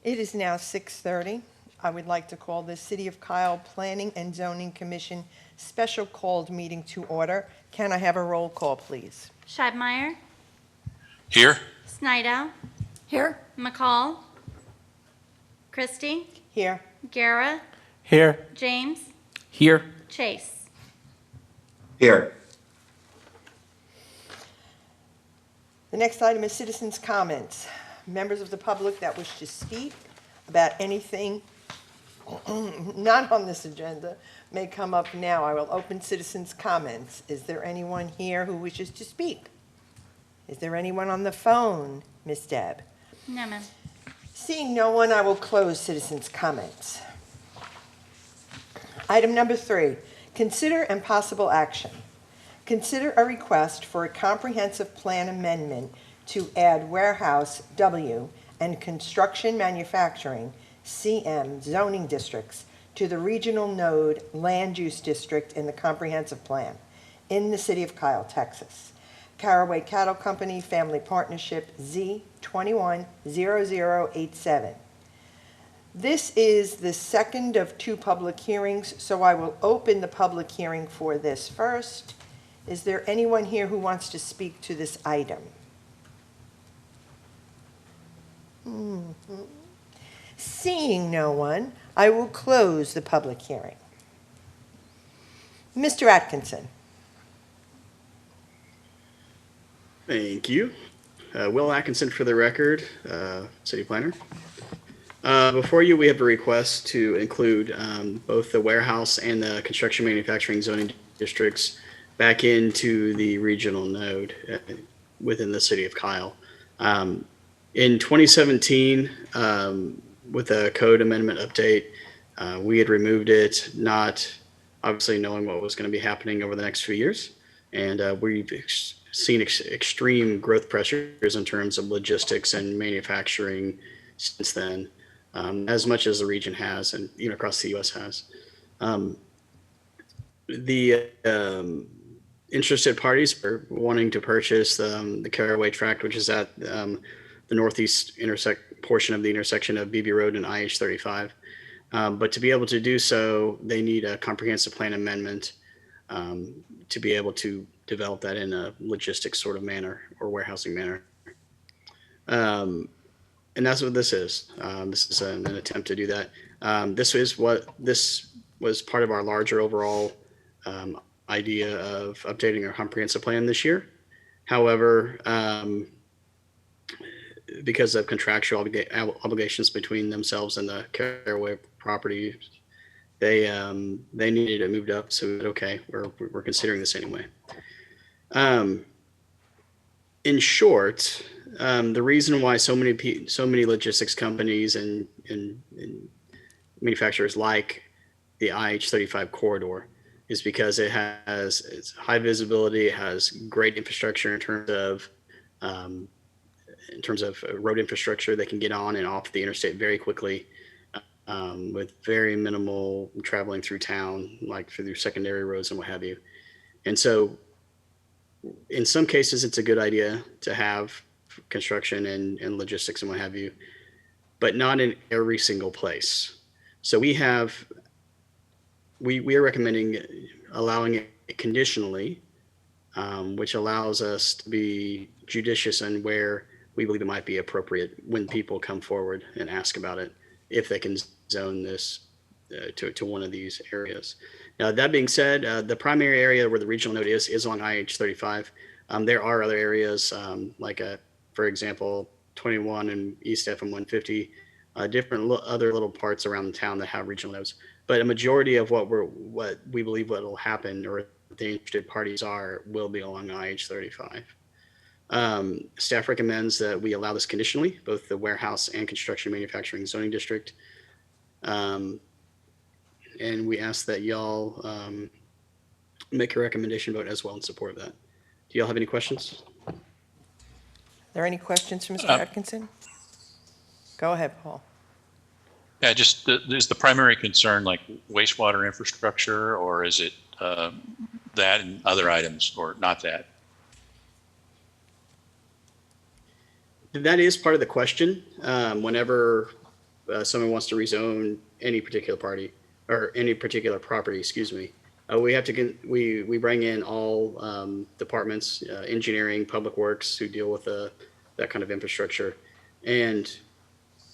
It is now 6:30. I would like to call the City of Kyle Planning and Zoning Commission special called meeting to order. Can I have a roll call, please? Scheibmeyer, Here. Snydow, Here. McCall, Christie, Here. Guerra, Here. James, Here. Chase. Here. The next item is citizens' comments. Members of the public that wish to speak about anything not on this agenda may come up now. I will open citizens' comments. Is there anyone here who wishes to speak? Is there anyone on the phone, Ms. Deb? No, ma'am. Seeing no one, I will close citizens' comments. Item number 3, consider and possible action. Consider a request for a comprehensive plan amendment to add warehouse W and construction manufacturing CM zoning districts to the regional node land use district in the comprehensive plan in the city of Kyle, Texas. Caraway Cattle Company Family Partnership Z210087. This is the second of 2 public hearings, so I will open the public hearing for this first. Is there anyone here who wants to speak to this item? Seeing no one, I will close the public hearing. Mr. Atkinson. Thank you. Will Atkinson for the record, city planner. Before you, we have a request to include both the warehouse and the construction manufacturing zoning districts back into the regional node within the city of Kyle. In 2017, with a code amendment update, we had removed it, not obviously knowing what was going to be happening over the next few years. And we've seen extreme growth pressures in terms of logistics and manufacturing since then, as much as the region has, and even across the U.S. has. The interested parties are wanting to purchase the Caraway tract, which is at the northeast portion of the intersection of BB Road and IH-35. But to be able to do so, they need a comprehensive plan amendment to be able to develop that in a logistics sort of manner or warehousing manner. And that's what this is. This is an attempt to do that. This was part of our larger overall idea of updating our comprehensive plan this year. However, because of contractual obligations between themselves and the Caraway property, they needed it moved up. So okay, we're considering this anyway. In short, the reason why so many logistics companies and manufacturers like the IH-35 corridor is because it's high visibility, it has great infrastructure in terms of road infrastructure. They can get on and off the interstate very quickly with very minimal traveling through town, like through secondary roads and what have you. And so in some cases, it's a good idea to have construction and logistics and what have you, but not in every single place. So we are recommending allowing it conditionally, which allows us to be judicious in where we believe it might be appropriate when people come forward and ask about it, if they can zone this to one of these areas. Now, that being said, the primary area where the regional node is along IH-35. There are other areas for example, 21 and East FM 150, different other little parts around the town that have regional nodes. But a majority of what we believe what will happen, or the interested parties will be along IH-35. Staff recommends that we allow this conditionally, both the warehouse and construction manufacturing zoning district. And we ask that y'all make a recommendation vote as well in support of that. Do y'all have any questions? Are there any questions for Mr. Atkinson? Go ahead, Paul. Yeah, just is the primary concern like wastewater infrastructure, or is it that and other items, or not that? That is part of the question. Whenever someone wants to rezone any particular party or any particular property, excuse me, we have to we bring in all departments, engineering, public works, who deal with that kind of infrastructure, and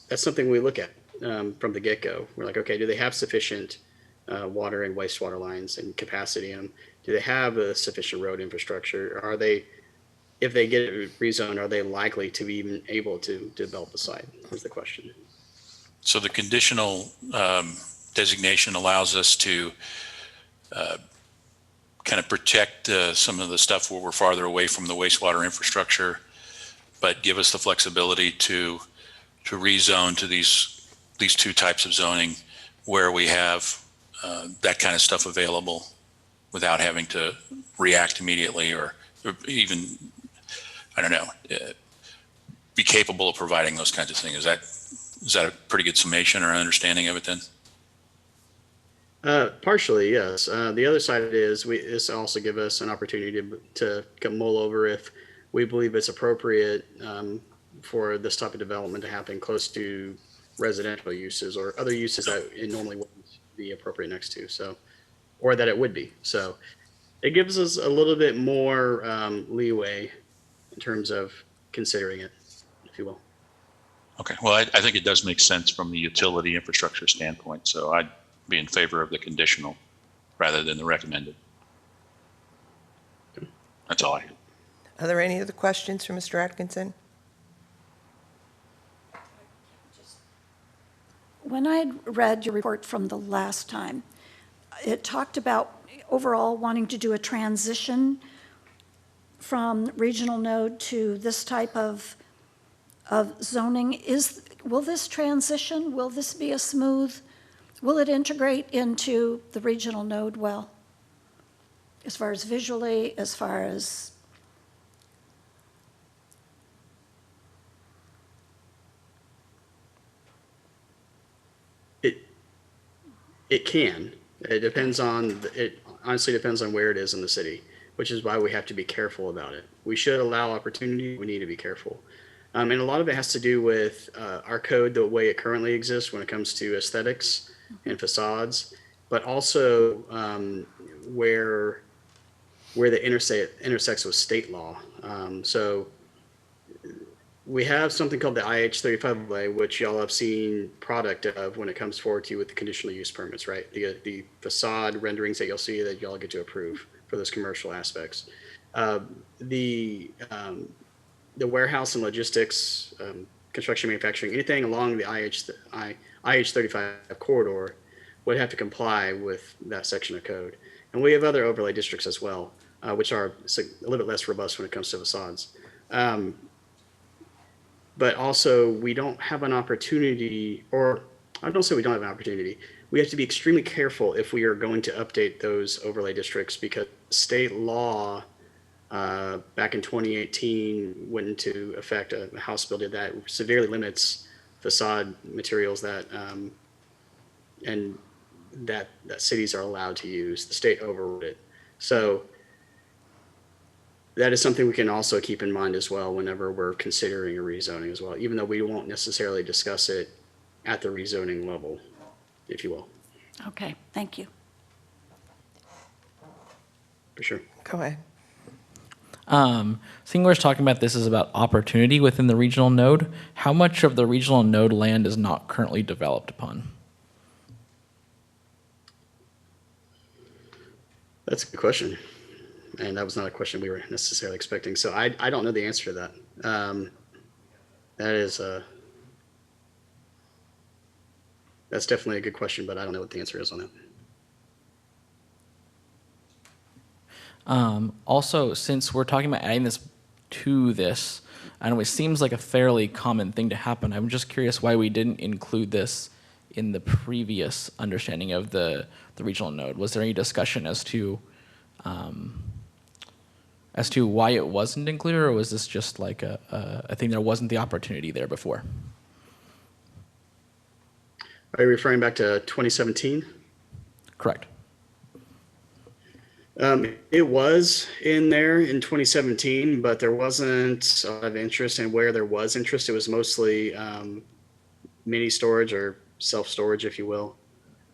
that's something we look at from the get-go. We're like, okay, do they have sufficient water and wastewater lines and capacity in them? Do they have a sufficient road infrastructure? Are they, if they get it rezoned, are they likely to be even able to develop the site? Is the question. So the conditional designation allows us to kind of protect some of the stuff where we're farther away from the wastewater infrastructure, but give us the flexibility to rezone to these two types of zoning where we have that kind of stuff available without having to react immediately or even, I don't know, be capable of providing those kinds of things. Is that a pretty good summation or understanding of it then? Partially, yes. The other side of it is this also gives us an opportunity to mull over if we believe it's appropriate for this type of development to happen close to residential uses or other uses that it normally wouldn't be appropriate next to. So, or that it would be. So it gives us a little bit more leeway in terms of considering it, if you will. Okay, well, I think it does make sense from the utility infrastructure standpoint. So I'd be in favor of the conditional rather than the recommended. That's all I have. Are there any other questions for Mr. Atkinson? When I had read your report from the last time, it talked about overall wanting to do a transition from regional node to this type of zoning. Will this transition, will this be a smooth, will it integrate into the regional node well? As far as visually, as far as It can. It depends on, it honestly depends on where it is in the city, which is why we have to be careful about it. We should allow opportunity. We need to be careful. And a lot of it has to do with our code, the way it currently exists when it comes to aesthetics and facades, but also where the intersects with state law. So we have something called the IH35 which y'all have seen product of when it comes forward to you with the conditional use permits, right? The facade renderings that you'll see that y'all get to approve for those commercial aspects. The warehouse and logistics, construction, manufacturing, anything along the IH35 corridor would have to comply with that section of code. And we have other overlay districts as well, which are a little bit less robust when it comes to facades. But also we don't have an opportunity, or I don't say we don't have an opportunity. We have to be extremely careful if we are going to update those overlay districts because state law back in 2018 went into effect. A House bill did that, severely limits facade materials that that cities are allowed to use. The state overrode it. So that is something we can also keep in mind as well whenever we're considering a rezoning as well, even though we won't necessarily discuss it at the rezoning level, if you will. okay, thank you. For sure. Go ahead. Seeing we're talking about this is about opportunity within the regional node. How much of the regional node land is not currently developed upon? That's a good question. And that was not a question we were necessarily expecting. So I don't know the answer to that. That's definitely a good question, but I don't know what the answer is on that. Also, since we're talking about adding this to this, I know it seems like a fairly common thing to happen. I'm just curious why we didn't include this in the previous understanding of the regional node. Was there any discussion as to why it wasn't included, or was this just like a thing there wasn't the opportunity there before? Are you referring back to 2017? Correct. It was in there in 2017, but there wasn't a lot of interest, and where there was interest, it was mostly mini storage or self-storage, if you will.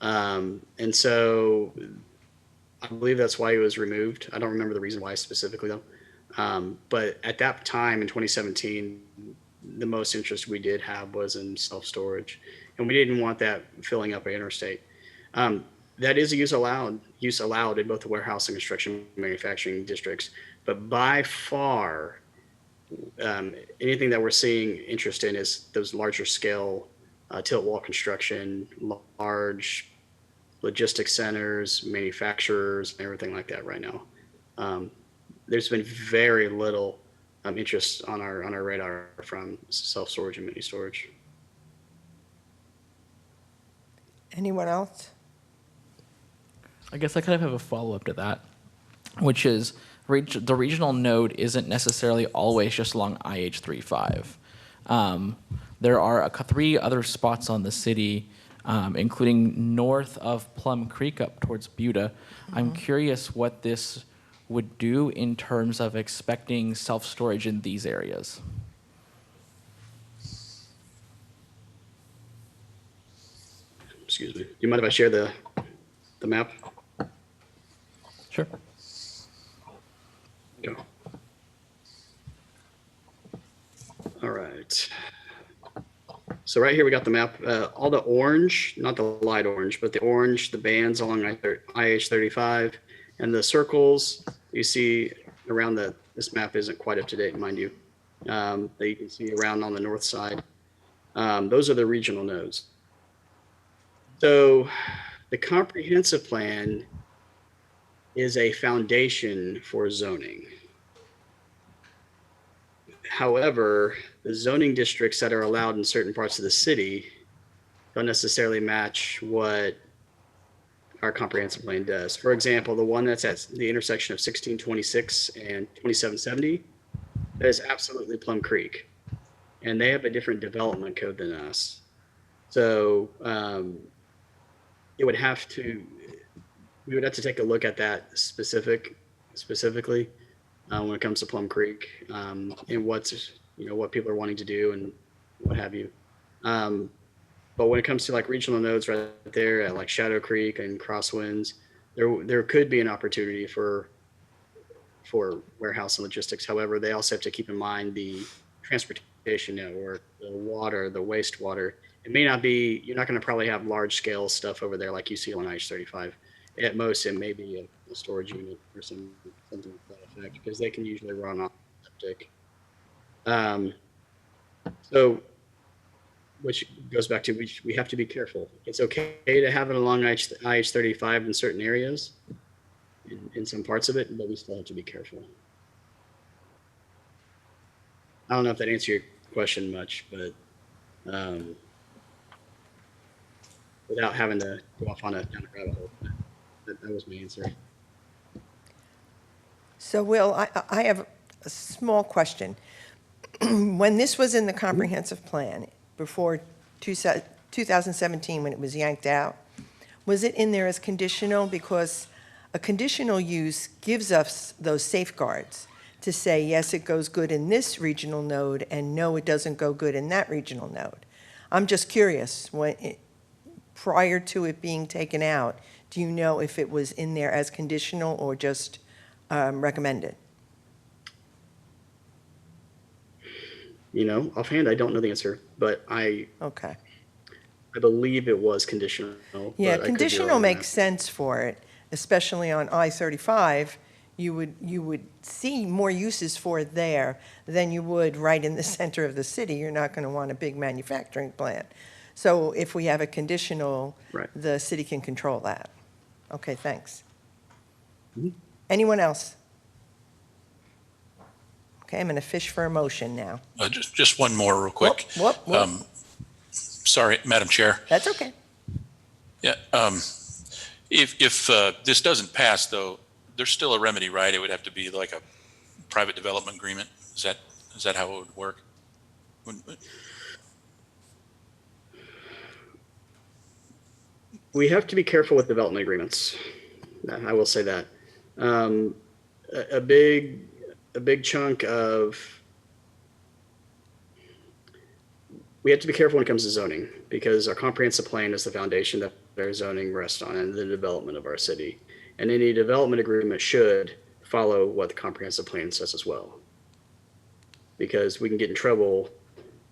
And so I believe that's why it was removed. I don't remember the reason why specifically though. But at that time in 2017, the most interest we did have was in self-storage, and we didn't want that filling up our interstate. That is a use allowed in both the warehouse and construction manufacturing districts. But by far, anything that we're seeing interest in is those larger scale tilt wall construction, large logistics centers, manufacturers, everything like that right now. There's been very little interest on our radar from self-storage and mini storage. Anyone else? I guess I kind of have a follow-up to that, which is the regional node isn't necessarily always just along IH-35. There are 3 other spots on the city, including north of Plum Creek up towards Buda. I'm curious what this would do in terms of expecting self-storage in these areas. Excuse me. Do you mind if I share the map? Sure. Go. All right. So right here we got the map. All the orange, not the light orange, but the orange, the bands along IH-35, and the circles you see around this map isn't quite up to date, mind you, that you can see around on the north side. Those are the regional nodes. So the comprehensive plan is a foundation for zoning. However, the zoning districts that are allowed in certain parts of the city don't necessarily match what our comprehensive plan does. For example, the one that's at the intersection of 1626 and 2770, that is absolutely Plum Creek. And they have a different development code than us. So we would have to take a look at that specifically when it comes to Plum Creek, and what people are wanting to do and what have you. But when it comes to like regional nodes right there at like Shadow Creek and Crosswinds, there could be an opportunity for warehouse and logistics. However, they also have to keep in mind the transportation network, the water, the wastewater. It may not be, you're not going to probably have large scale stuff over there like you see on IH-35. At most, it may be a storage unit or something to that effect, because they can usually run off septic. So, which goes back to we have to be careful. It's okay to have it along IH-35 in certain areas, in some parts of it, but we still have to be careful. I don't know if that answered your question much, but without having to go off on down a rabbit hole, that was my answer. So, Will, I have a small question. When this was in the comprehensive plan, before 2017, when it was yanked out, was it in there as conditional? Because a conditional use gives us those safeguards to say, yes, it goes good in this regional node, and no, it doesn't go good in that regional node. I'm just curious, prior to it being taken out, do you know if it was in there as conditional or just recommended? Offhand, I don't know the answer, but I believe it was conditional. Yeah, but conditional makes sense for it, especially on I-35. You would see more uses for it there than you would right in the center of the city. You're not going to want a big manufacturing plant. So if we have a conditional, Right. The city can control that. Okay, thanks. Mhm. Anyone else? Okay, I'm going to fish for a motion now. Just one more real quick. Whoop. Sorry, Madam Chair. That's okay. Yeah. If this doesn't pass, though, there's still a remedy, right? It would have to be like a private development agreement. Is that how it would work? We have to be careful with development agreements. I will say that. A big chunk of we have to be careful when it comes to zoning because our comprehensive plan is the foundation that our zoning rests on and the development of our city. And any development agreement should follow what the comprehensive plan says as well. Because we can get in trouble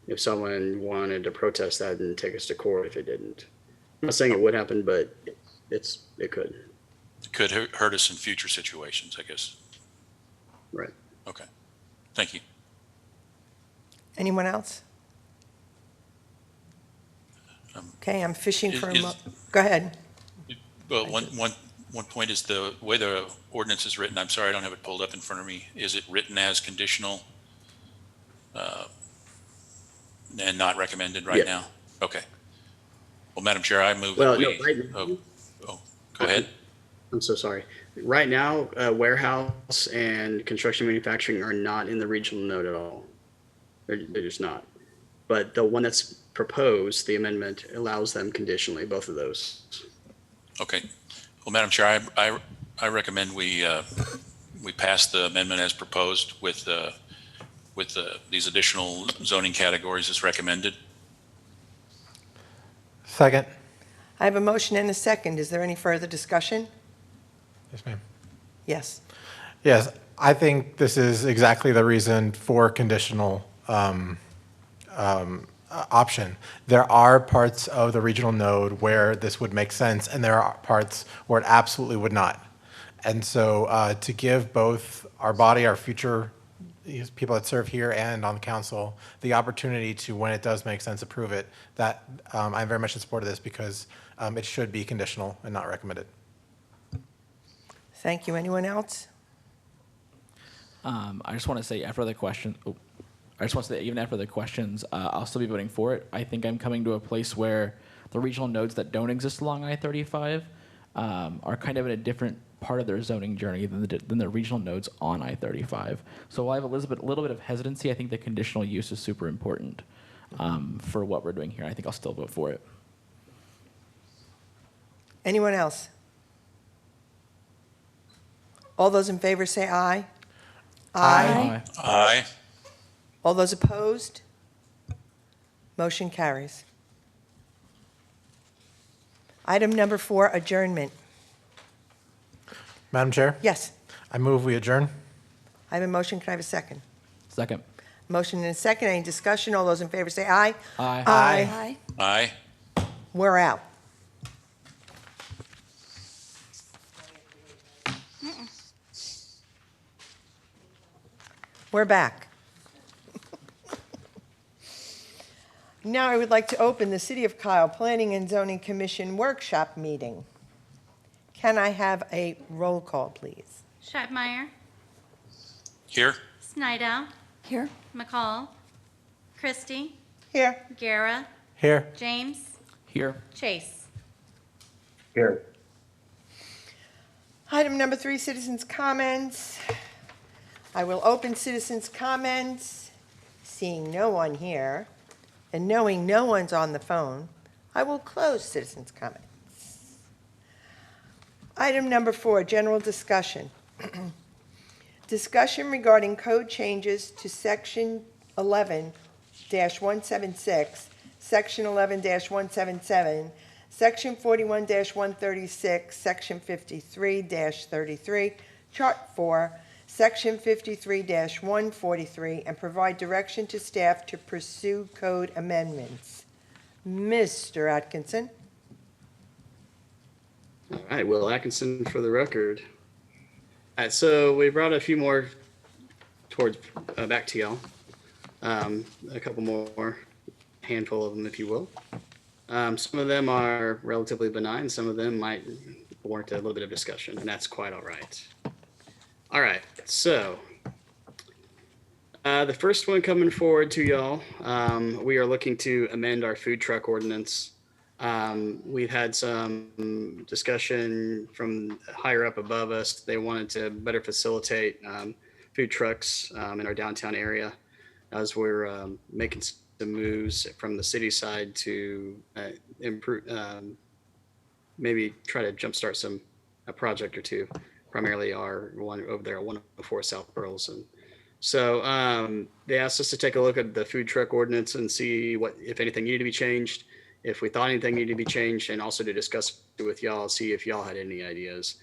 if someone wanted to protest that and take us to court if it didn't. I'm not saying it would happen, but it could. It could hurt us in future situations, I guess. Right. Okay. Thank you. Anyone else? Okay, I'm fishing for a is- go ahead. Well, one point is the way the ordinance is written. I'm sorry, I don't have it pulled up in front of me. Is it written as conditional and not recommended right Yeah. now? Okay. Well, Madam Chair, I move Well, that we. no, right now, Go ahead. I'm so sorry. Right now, warehouse and construction manufacturing are not in the regional node at all. They're just not. But the one that's proposed, the amendment allows them conditionally, both of those. Okay. Well, Madam Chair, I recommend we pass the amendment as proposed with these additional zoning categories as recommended. Second. I have a motion and a second. Is there any further discussion? Yes, ma'am. Yes. Yes, I think this is exactly the reason for conditional option. There are parts of the regional node where this would make sense, and there are parts where it absolutely would not. And so to give both our body, our future people that serve here and on the council, the opportunity to, when it does make sense, approve it, that I'm very much in support of this because it should be conditional and not recommended. Thank you. Anyone else? I just want to say after the question, I just want to say even after the questions, I'll still be voting for it. I think I'm coming to a place where the regional nodes that don't exist along I-35 are kind of in a different part of their zoning journey than the regional nodes on I-35. So while I have a little bit of hesitancy, I think the conditional use is super important for what we're doing here. I think I'll still vote for it. Anyone else? All those in favor say aye. Aye. Aye. All those opposed? Motion carries. Item number 4, adjournment. Madam Chair, Yes, I move we adjourn. I have a motion. Can I have a second? Second. Motion and a second. Any discussion? All those in favor say aye. Aye. Aye. Aye. Aye. We're out. We're back. Now I would like to open the City of Kyle Planning and Zoning Commission workshop meeting. Can I have a roll call, please? Schreibmeyer, Here? Snydow, Here? McCall, Christie, Here. Guerra, Here. James, Here. Chase. Here. Item number 3, citizens' comments. I will open citizens' comments. Seeing no one here and knowing no one's on the phone, I will close citizens' comments. Item number 4, general discussion. Discussion regarding code changes to Section 11-176, Section 11-177, Section 41-136, Section 53-33, Chart 4, Section 53-143, and provide direction to staff to pursue code amendments. Mr. Atkinson? All right, Will Atkinson for the record. All right, so we brought a few more towards back to y'all. A couple more, handful of them, if you will. Some of them are relatively benign. Some of them might warrant a little bit of discussion, and that's quite all right. All right, so the first one coming forward to y'all, we are looking to amend our food truck ordinance. We've had some discussion from higher up above us. They wanted to better facilitate food trucks in our downtown area as we're making some moves from the city side to improve, maybe try to jumpstart a project or two, primarily our one over there at 104 South Pearls and So they asked us to take a look at the food truck ordinance and see what, if anything needed to be changed, if we thought anything needed to be changed, and also to discuss it with y'all, see if y'all had any ideas.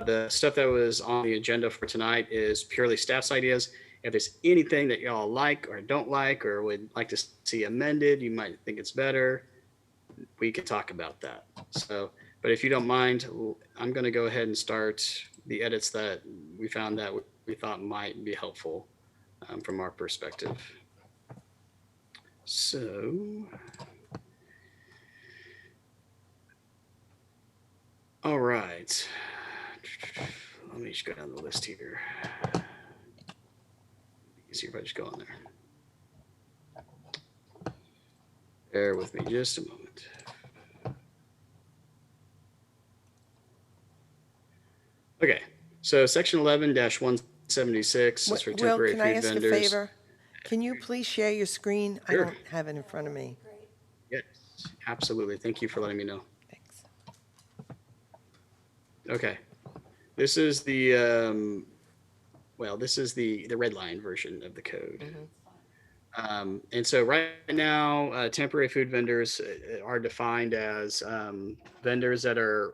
The stuff that was on the agenda for tonight is purely staff's ideas. If there's anything that y'all like or don't like or would like to see amended, you might think it's better, we could talk about that. So, but if you don't mind, I'm going to go ahead and start the edits that we found that we thought might be helpful from our perspective. So, all right. Let me just go down the list here. Easier if I just go on there. Bear with me just a moment. Okay, so section 11-176 is for Will, temporary can I food ask a vendors. favor? Can you please share your screen? I Sure. don't have it in front of me. Yes, absolutely. Thank you for letting me know. Thanks. Okay, this is the well, this is the red line version of the code. And so right now, temporary food vendors are defined as vendors that are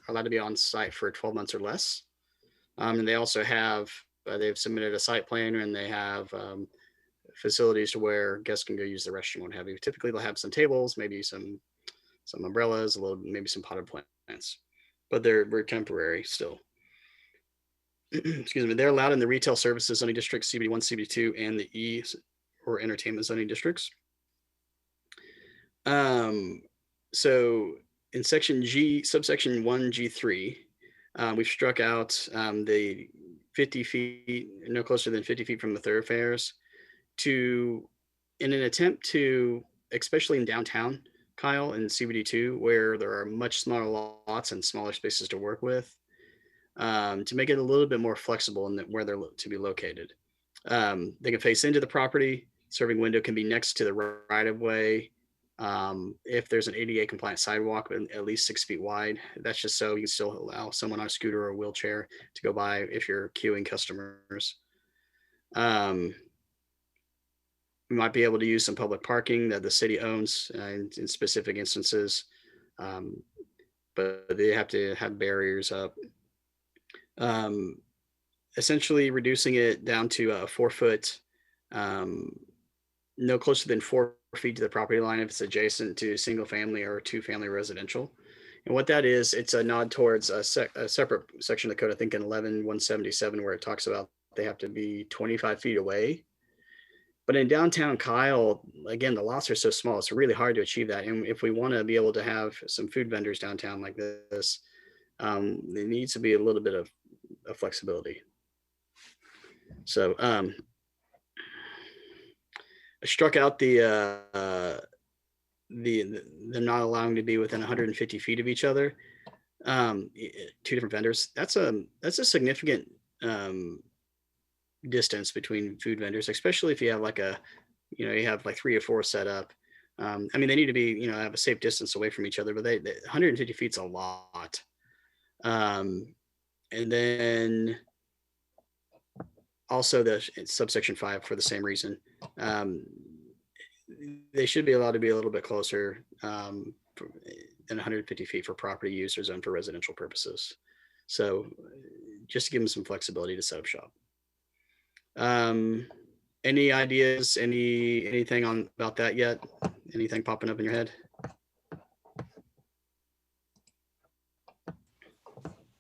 allowed to be on site for 12 months or less. And they also have, they've submitted a site plan, and they have facilities to where guests can go use the restroom, what have you. Typically they'll have some tables, maybe some umbrellas, maybe some potted plants, but we're temporary still. Excuse me. They're allowed in the retail services zoning district, CBD1, CBD2, and the E or entertainment zoning districts. So in section G, subsection 1G3, we've struck out the 50 feet, no closer than 50 feet from the thoroughfares, in an attempt to, especially in downtown, Kyle, and CBD2, where there are much smaller lots and smaller spaces to work with, to make it a little bit more flexible in where they're to be located. They can face into the property. Serving window can be next to the right of way. If there's an ADA compliant sidewalk, at least 6 feet wide, that's just so you can still allow someone on a scooter or a wheelchair to go by if you're queuing customers. We might be able to use some public parking that the city owns in specific instances, but they have to have barriers up. Essentially reducing it down to a 4 foot, no closer than 4 feet to the property line if it's adjacent to single family or 2-family residential. And what that is, it's a nod towards a separate section of the code, I think in 11-177, where it talks about they have to be 25 feet away. But in downtown Kyle, again, the lots are so small, it's really hard to achieve that. And if we want to be able to have some food vendors downtown like this, there needs to be a little bit of flexibility. So I struck out the not allowing to be within 150 feet of each other. 2 different vendors. That's a significant distance between food vendors, especially if you have you have like 3 or 4 set up. I mean, they need to be, have a safe distance away from each other, but 150 feet's a lot. And then also the subsection 5 for the same reason. They should be allowed to be a little bit closer than 150 feet for property use or zone for residential purposes. So just to give them some flexibility to set up shop. Any ideas, anything about that yet? Anything popping up in your head?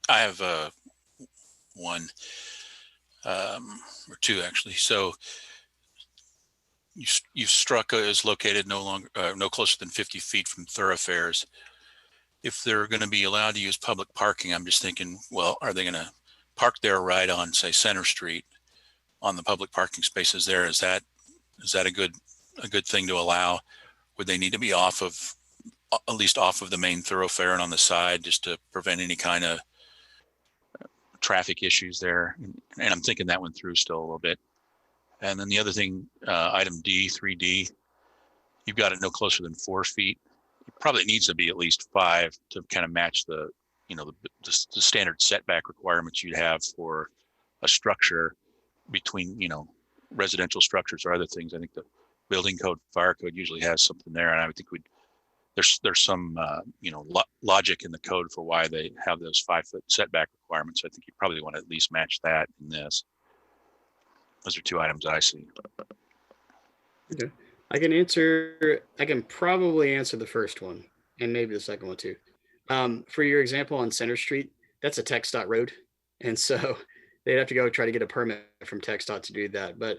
I have one or two actually. So you struck is located no closer than 50 feet from thoroughfares. If they're going to be allowed to use public parking, I'm just thinking, well, are they going to park there right on, say, Center Street on the public parking spaces there? Is that a good thing to allow? Would they need to be at least off of the main thoroughfare and on the side, just to prevent any kind of traffic issues there? And I'm thinking that one through still a little bit. And then the other thing, item D, 3D, you've got it no closer than 4 feet. It probably needs to be at least 5 to kind of match the standard setback requirements you'd have for a structure between, residential structures or other things. I think the building code, fire code usually has something there, and I would think there's some logic in the code for why they have those 5-foot setback requirements. I think you probably want to at least match that in this. Those are two items I see. Okay. I can probably answer the first one and maybe the second one too. For your example on Center Street, that's a TxDOT road. And so they'd have to go try to get a permit from TxDOT to do that. But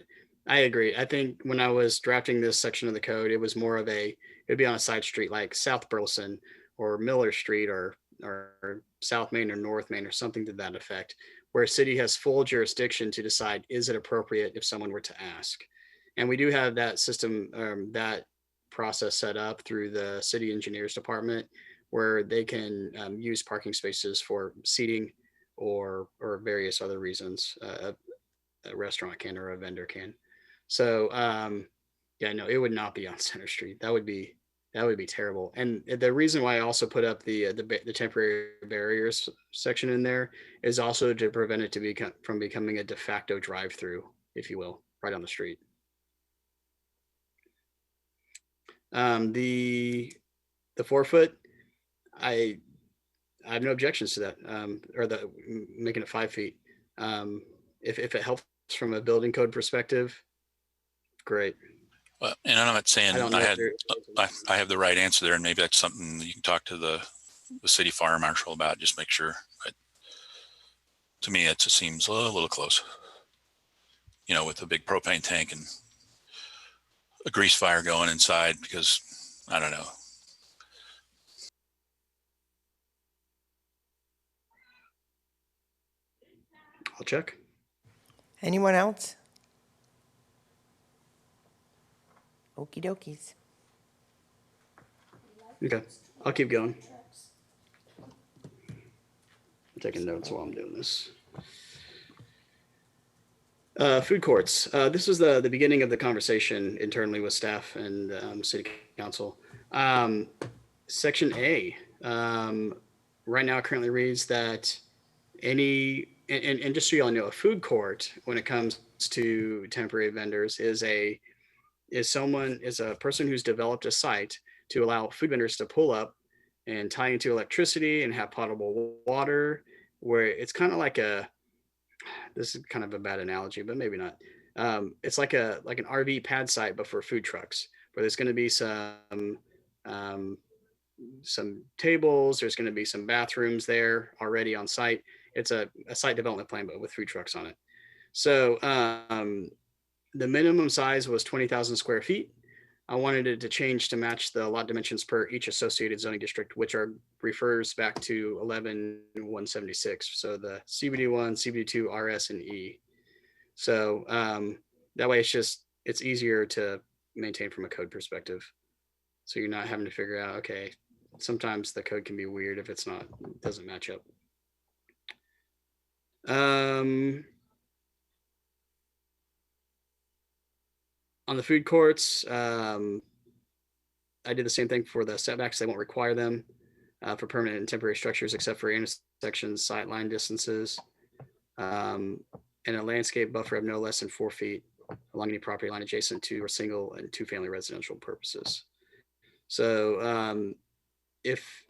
I agree. I think when I was drafting this section of the code, it was more of it'd be on a side street like South Burleson or Miller Street or South Main or North Main or something to that effect, where a city has full jurisdiction to decide, is it appropriate if someone were to ask? And we do have that system, that process set up through the city engineers department, where they can use parking spaces for seating or various other reasons. A restaurant can or a vendor can. So yeah, no, it would not be on Center Street. That would be terrible. And the reason why I also put up the temporary barriers section in there is also to prevent it from becoming a de facto drive-through, if you will, right on the street. The 4-foot, I have no objections to that, or making it 5 feet. If it helps from a building code perspective, great. Well, and I'm not saying I have the right answer there, and maybe that's something that you can talk to the city fire marshal about. Just make sure. But to me, it just seems a little close. With a big propane tank and a grease fire going inside, because I don't know. I'll check. Anyone else? Okie dokies. Okay, I'll keep going. I'm taking notes while I'm doing this. Food courts. This was the beginning of the conversation internally with staff and city council. Section A right now currently reads that any, and just so y'all know, a food court, when it comes to temporary vendors, is a person who's developed a site to allow food vendors to pull up and tie into electricity and have potable water, where it's kind of like this is kind of a bad analogy, but maybe not. It's like an RV pad site, but for food trucks, where there's going to be some tables, there's going to be some bathrooms there already on site. It's a site development plan, but with food trucks on it. So the minimum size was 20,000 square feet. I wanted it to change to match the lot dimensions per each associated zoning district, which refers back to 11-176. So the CBD1, CBD2, RS, and E. So that way it's easier to maintain from a code perspective. So you're not having to figure out, okay, sometimes the code can be weird if it doesn't match up. On the food courts, I did the same thing for the setbacks. They won't require them for permanent and temporary structures, except for intersections, sightline distances, and a landscape buffer of no less than 4 feet along any property line adjacent to or single and 2-family residential purposes. So if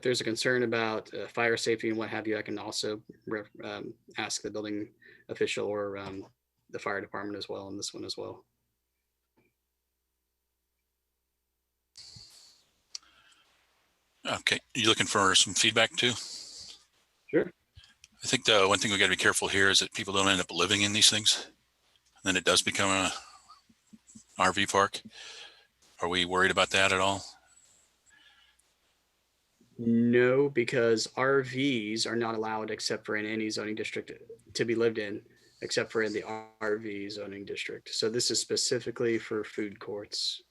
there's a concern about fire safety and what have you, I can also ask the building official or the fire department as well on this one as well. Okay, you looking for some feedback too? Sure. I think the one thing we got to be careful here is that people don't end up living in these things, and then it does become a RV park. Are we worried about that at all? No, because RVs are not allowed except for in any zoning district to be lived in, except for in the RV zoning district. So this is specifically for food courts.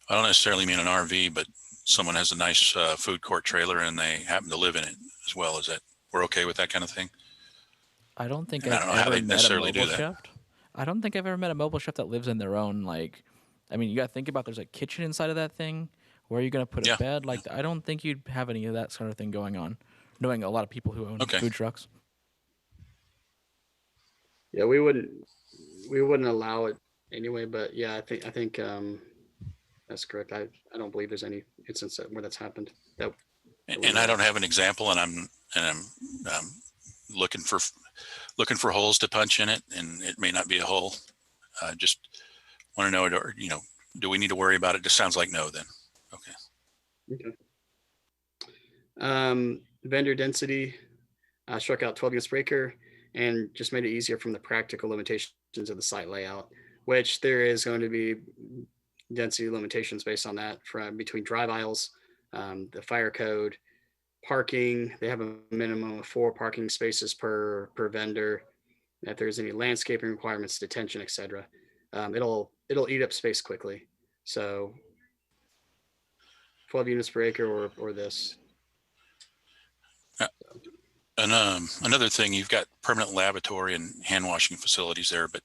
I don't necessarily mean an RV, but someone has a nice food court trailer and they happen to live in it as well. Is that, we're okay with that kind of thing? I don't think And I I've don't know how ever they met a necessarily do mobile that. chef. I don't think I've ever met a mobile chef that lives in their own, like, I mean, you got to think about there's a kitchen inside of that thing. Where are you going to put a Yeah. bed? Like, I don't think you'd have any of that sort of thing going on, knowing a lot of people who own Okay. food trucks. Yeah, we wouldn't we wouldn't allow it anyway, but yeah, I think that's correct. I don't believe there's any instance where that's happened. That And I don't have an example, and I'm looking for holes to punch in it, and it may not be a hole. Just want to know, do we need to worry about it? Just sounds like no. Then, okay. Okay. Vendor density, struck out 12 units per acre and just made it easier from the practical limitations of the site layout, which there is going to be density limitations based on that from between drive aisles, the fire code, parking. They have a minimum of 4 parking spaces per vendor. If there's any landscaping requirements, detention, etc., it'll eat up space quickly. So 12 units per acre or this. And another thing, you've got permanent lavatory and hand washing facilities there, but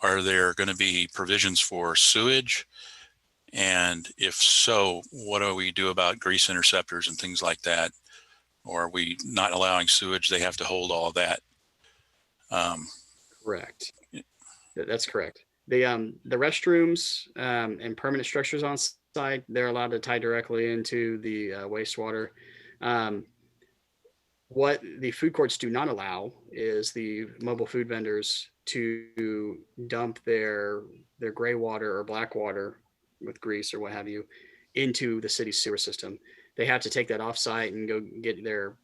are there going to be provisions for sewage? And if so, what do we do about grease interceptors and things like that? Or are we not allowing sewage? They have to hold all of that. Correct. That's correct. The restrooms and permanent structures on site, they're allowed to tie directly into the wastewater. What the food courts do not allow is the mobile food vendors to dump their gray water or black water with grease or what have you into the city's sewer system. They have to take that off site and go get their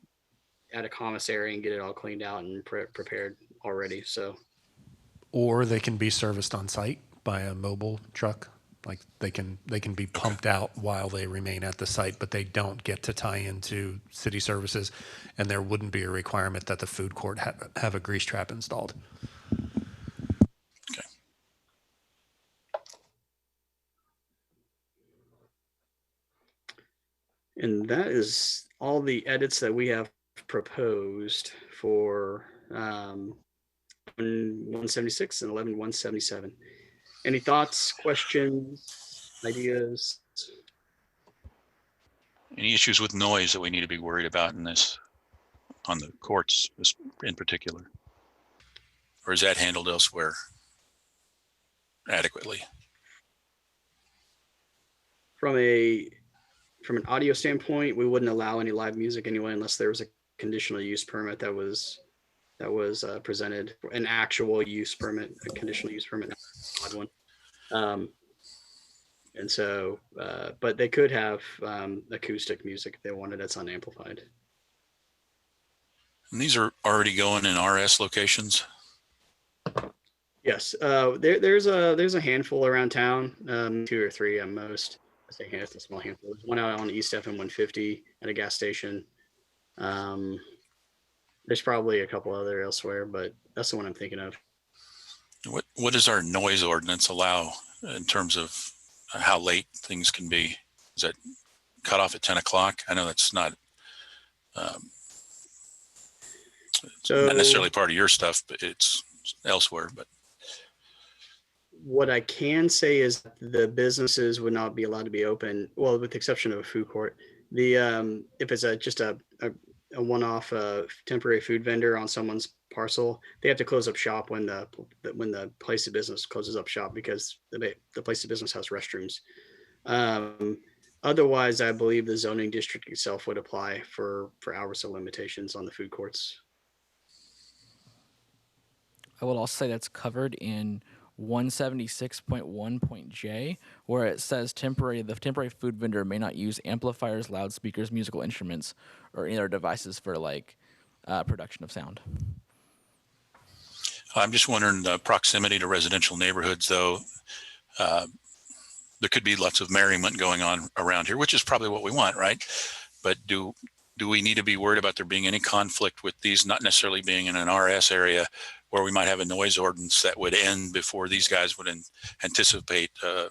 at a commissary and get it all cleaned out and prepared already. So, or they can be serviced on site by a mobile truck. Like they can be pumped out while they remain at the site, but they don't get to tie into city services, and there wouldn't be a requirement that the food court have a grease trap installed. Okay. And that is all the edits that we have proposed for 176 and 11177. Any thoughts, questions, ideas? Any issues with noise that we need to be worried about in this, on the courts in particular? Or is that handled elsewhere adequately? From an audio standpoint, we wouldn't allow any live music anyway, unless there was a conditional use permit that was presented, an actual use permit, a conditional use permit, not an odd one. And so, but they could have acoustic music if they wanted. That's unamplified. And these are already going in RS locations. Yes, there's a handful around town, 2 or 3 at most. I say it's a small handful. There's one out on East FM 150 at a gas station. There's probably a couple other elsewhere, but that's the one I'm thinking of. What does our noise ordinance allow in terms of how late things can be? Is that cut off at 10 o'clock? I know that's not not necessarily part of your stuff, but it's elsewhere. But what I can say is the businesses would not be allowed to be open, well, with the exception of a food court. The if it's just a one-off temporary food vendor on someone's parcel, they have to close up shop when the place of business closes up shop, because the place of business has restrooms. Otherwise, I believe the zoning district itself would apply for hours of limitations on the food courts. I will also say that's covered in 176.1.j, where it says the temporary food vendor may not use amplifiers, loudspeakers, musical instruments, or any other devices for production of sound. I'm just wondering, the proximity to residential neighborhoods, though, there could be lots of merriment going on around here, which is probably what we want, right? But do we need to be worried about there being any conflict with these not necessarily being in an RS area, where we might have a noise ordinance that would end before these guys would anticipate, or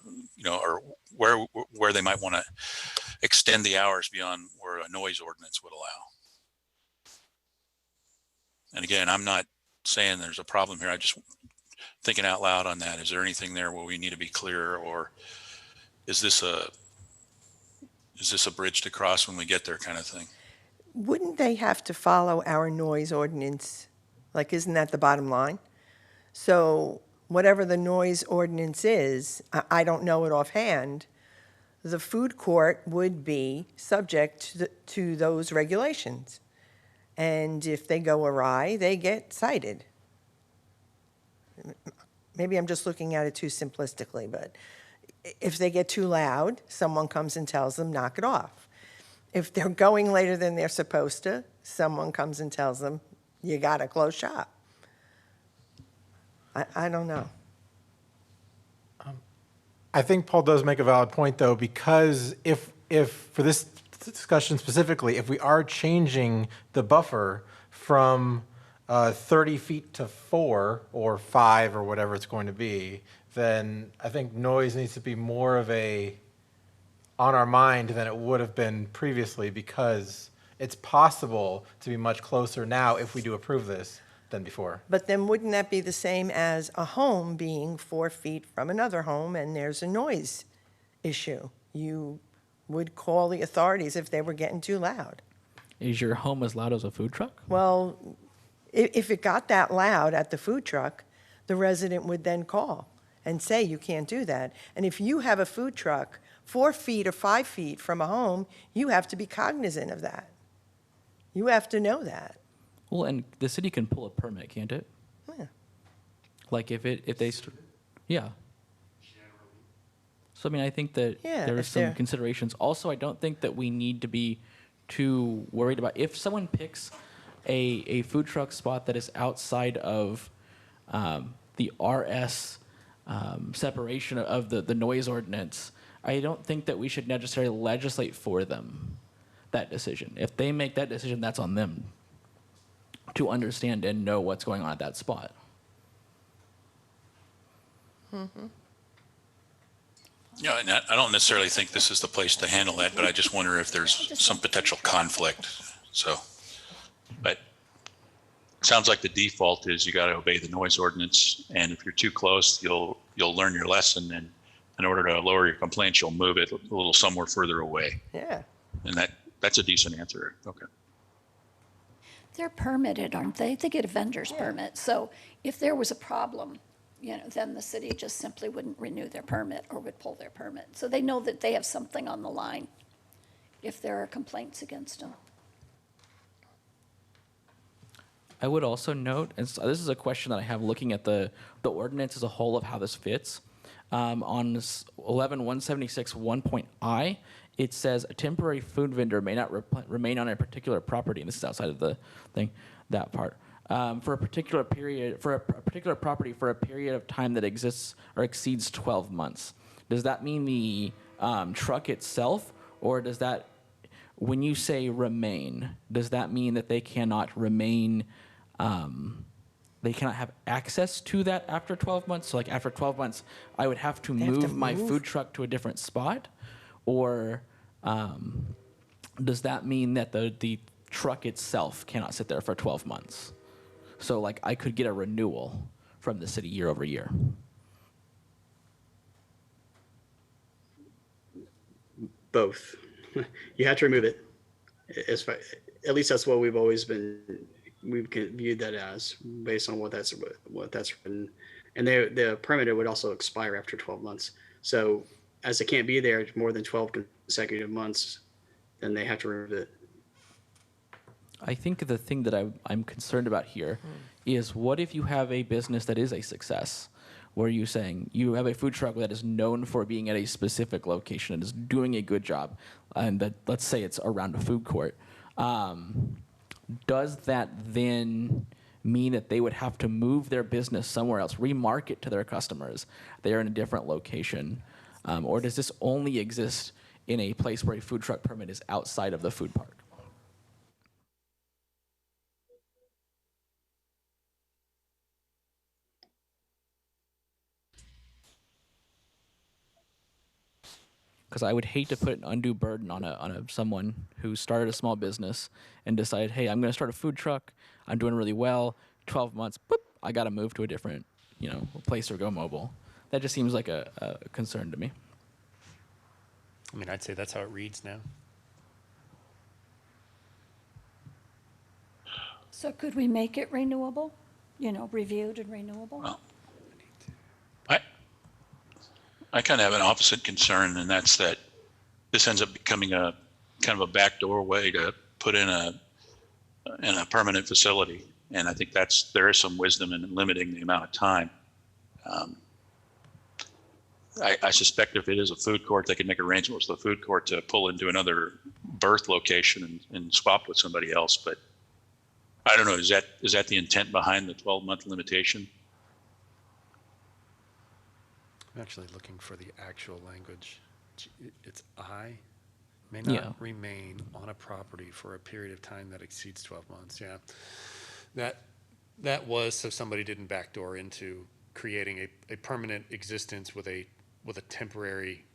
where they might want to extend the hours beyond where a noise ordinance would allow? And again, I'm not saying there's a problem here. I just thinking out loud on that. Is there anything there where we need to be clear, or is this a bridge to cross when we get there kind of thing? Wouldn't they have to follow our noise ordinance? Like, isn't that the bottom line? So whatever the noise ordinance is, I don't know it offhand, the food court would be subject to those regulations. And if they go awry, they get cited. Maybe I'm just looking at it too simplistically, but if they get too loud, someone comes and tells them, knock it off. If they're going later than they're supposed to, someone comes and tells them, you got to close shop. I don't know. I think Paul does make a valid point, though, because if for this discussion specifically, if we are changing the buffer from 30 feet to 4 or 5 or whatever it's going to be, then I think noise needs to be more of a on our mind than it would have been previously, because it's possible to be much closer now if we do approve this than before. But then wouldn't that be the same as a home being 4 feet from another home and there's a noise issue? You would call the authorities if they were getting too loud. Is your home as loud as a food truck? Well, if it got that loud at the food truck, the resident would then call and say, you can't do that. And if you have a food truck 4 feet or 5 feet from a home, you have to be cognizant of that. You have to know that. Well, and the city can pull a permit, can't it? Yeah. Like if they, yeah. So I mean, I think that Yeah, there are if some they're- considerations. Also, I don't think that we need to be too worried about if someone picks a food truck spot that is outside of the RS separation of the noise ordinance. I don't think that we should necessarily legislate for them that decision. If they make that decision, that's on them to understand and know what's going on at that spot. Yeah, and I don't necessarily think this is the place to handle that, but I just wonder if there's some potential conflict. So, but it sounds like the default is you got to obey the noise ordinance, and if you're too close, you'll learn your lesson, and in order to lower your complaints, you'll move it a little somewhere further away. Yeah. And that's a decent answer. Okay. They're permitted, aren't they? They get a vendor's permit. So if there was a problem, then the city just simply wouldn't renew their permit or would pull their permit. So they know that they have something on the line if there are complaints against them. I would also note, and so this is a question that I have looking at the ordinance as a whole of how this fits. On 11-176-1.I, it says a temporary food vendor may not remain on a particular property, and this is outside of the thing, that part, for a particular period, for a particular property for a period of time that exists or exceeds 12 months. Does that mean the truck itself, or does that, when you say remain, does that mean that they cannot remain, they cannot have access to that after 12 months? So like after 12 months, I would have to move my food truck to a different spot? Or does that mean that the truck itself cannot sit there for 12 months? So like I could get a renewal from the city year over year. Both. You have to remove it. At least that's what we've viewed that as, based on what that's written. And the permit would also expire after 12 months. So as it can't be there more than 12 consecutive months, then they have to remove it. I think the thing that I'm concerned about here is what if you have a business that is a success, where you're saying you have a food truck that is known for being at a specific location and is doing a good job, and that, let's say it's around a food court. Does that then mean that they would have to move their business somewhere else, remarket to their customers? They are in a different location. Or does this only exist in a place where a food truck permit is outside of the food park? Because I would hate to put an undue burden on someone who started a small business and decided, hey, I'm going to start a food truck. I'm doing really well. 12 months, boop, I got to move to a different, place or go mobile. That just seems like a concern to me. I mean, I'd say that's how it reads now. So could we make it renewable? Reviewed and renewable? Well, I kind of have an opposite concern, and that's that this ends up becoming a kind of a backdoor way to put in a permanent facility. And I think there is some wisdom in limiting the amount of time. I suspect if it is a food court, they can make arrangements with the food court to pull into another birth location and swap with somebody else. But I don't know, is that the intent behind the 12-month limitation? I'm actually looking for the actual language. It's may not Yeah. remain on a property for a period of time that exceeds 12 months. Yeah. That was so somebody didn't backdoor into creating a permanent existence with a temporary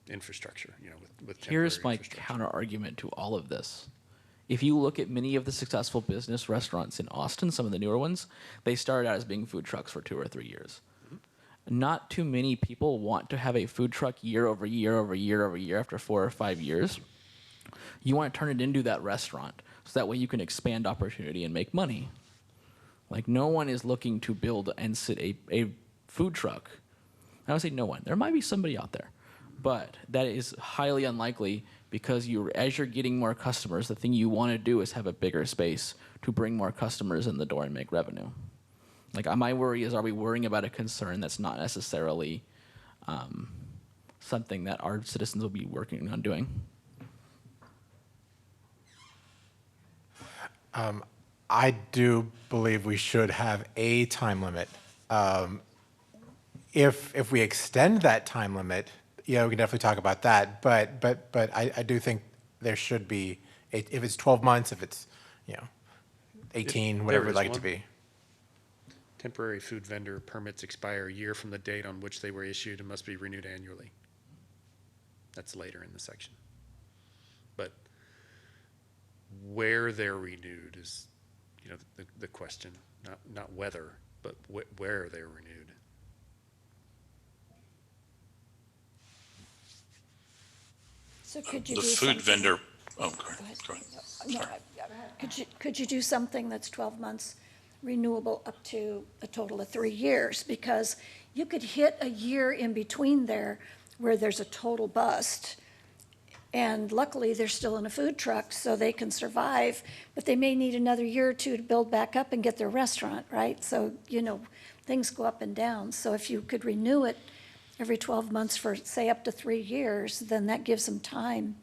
infrastructure, with temporary Here's my infrastructure. counter argument to all of this. If you look at many of the successful business restaurants in Austin, some of the newer ones, they started out as being food trucks for 2 or 3 years. Not too many people want to have a food truck year over year over year over year after 4 or 5 years. You want to turn it into that restaurant so that way you can expand opportunity and make money. Like, no one is looking to build and sit a food truck. I would say no one. There might be somebody out there, but that is highly unlikely because as you're getting more customers, the thing you want to do is have a bigger space to bring more customers in the door and make revenue. Like, my worry is, are we worrying about a concern that's not necessarily something that our citizens will be working on doing? I do believe we should have a time limit. If we extend that time limit, we can definitely talk about that. But I do think there should be, if it's 12 months, if it's 18, whatever There we'd like is it to one. be. Temporary food vendor permits expire a year from the date on which they were issued and must be renewed annually. That's later in the section. But where they're renewed is, the question, not whether, but where they're renewed. So could you The do food something? vendor, oh, Go ahead. go ahead. No, could you do something that's 12 months renewable up to a total of 3 years? Because you could hit a year in between there where there's a total bust. And luckily, they're still in a food truck, so they can survive, but they may need another year or two to build back up and get their restaurant, right? So, things go up and down. So if you could renew it every 12 months for, say, up to 3 years, then that gives them time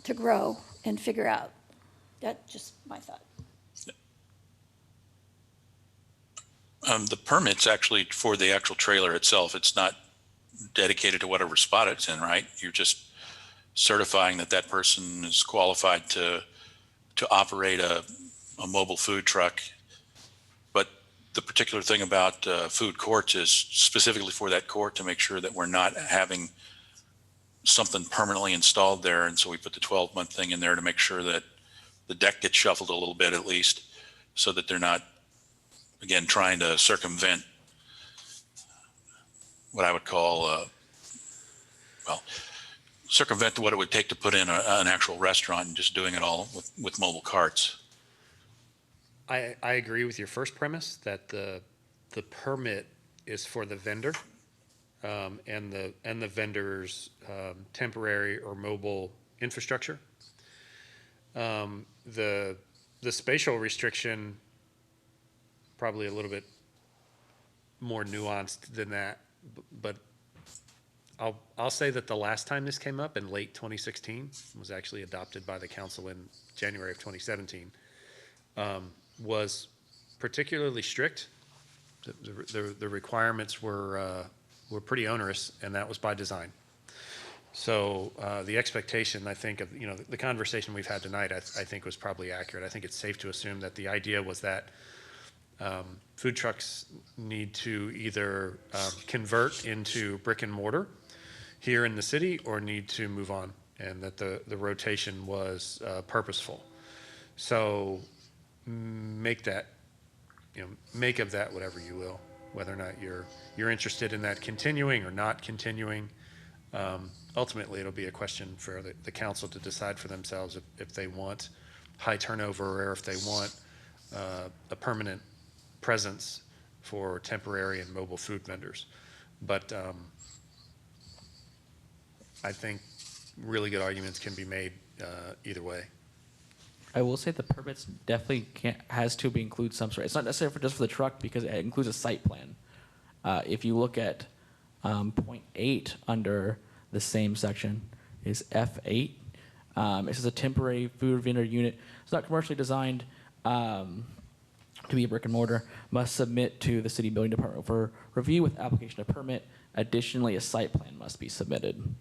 to grow and figure out. That's just my thought. The permit's actually for the actual trailer itself. It's not dedicated to whatever spot it's in, right? You're just certifying that person is qualified to operate a mobile food truck. But the particular thing about food courts is specifically for that court to make sure that we're not having something permanently installed there. And so we put the 12-month thing in there to make sure that the deck gets shuffled a little bit at least, so that they're not, again, trying to circumvent what I would call, circumvent what it would take to put in an actual restaurant and just doing it all with mobile carts. I agree with your first premise that the permit is for the vendor and the vendor's temporary or mobile infrastructure. The spatial restriction, probably a little bit more nuanced than that, but I'll say that the last time this came up in late 2016, was actually adopted by the council in January of 2017, was particularly strict. The requirements were pretty onerous, and that was by design. So the expectation, I think, of the conversation we've had tonight, I think was probably accurate. I think it's safe to assume that the idea was that food trucks need to either convert into brick and mortar here in the city or need to move on, and that the rotation was purposeful. So make of that whatever you will, whether or not you're interested in that continuing or not continuing. Ultimately, it'll be a question for the council to decide for themselves if they want high turnover or if they want a permanent presence for temporary and mobile food vendors. But I think really good arguments can be made either way. I will say the permits definitely has to be include some sort. It's not necessarily just for the truck because it includes a site plan. If you look at point 8 under the same section is F8. It says a temporary food vendor unit. It's not commercially designed to be a brick and mortar. Must submit to the city building department for review with application of permit. Additionally, a site plan must be submitted.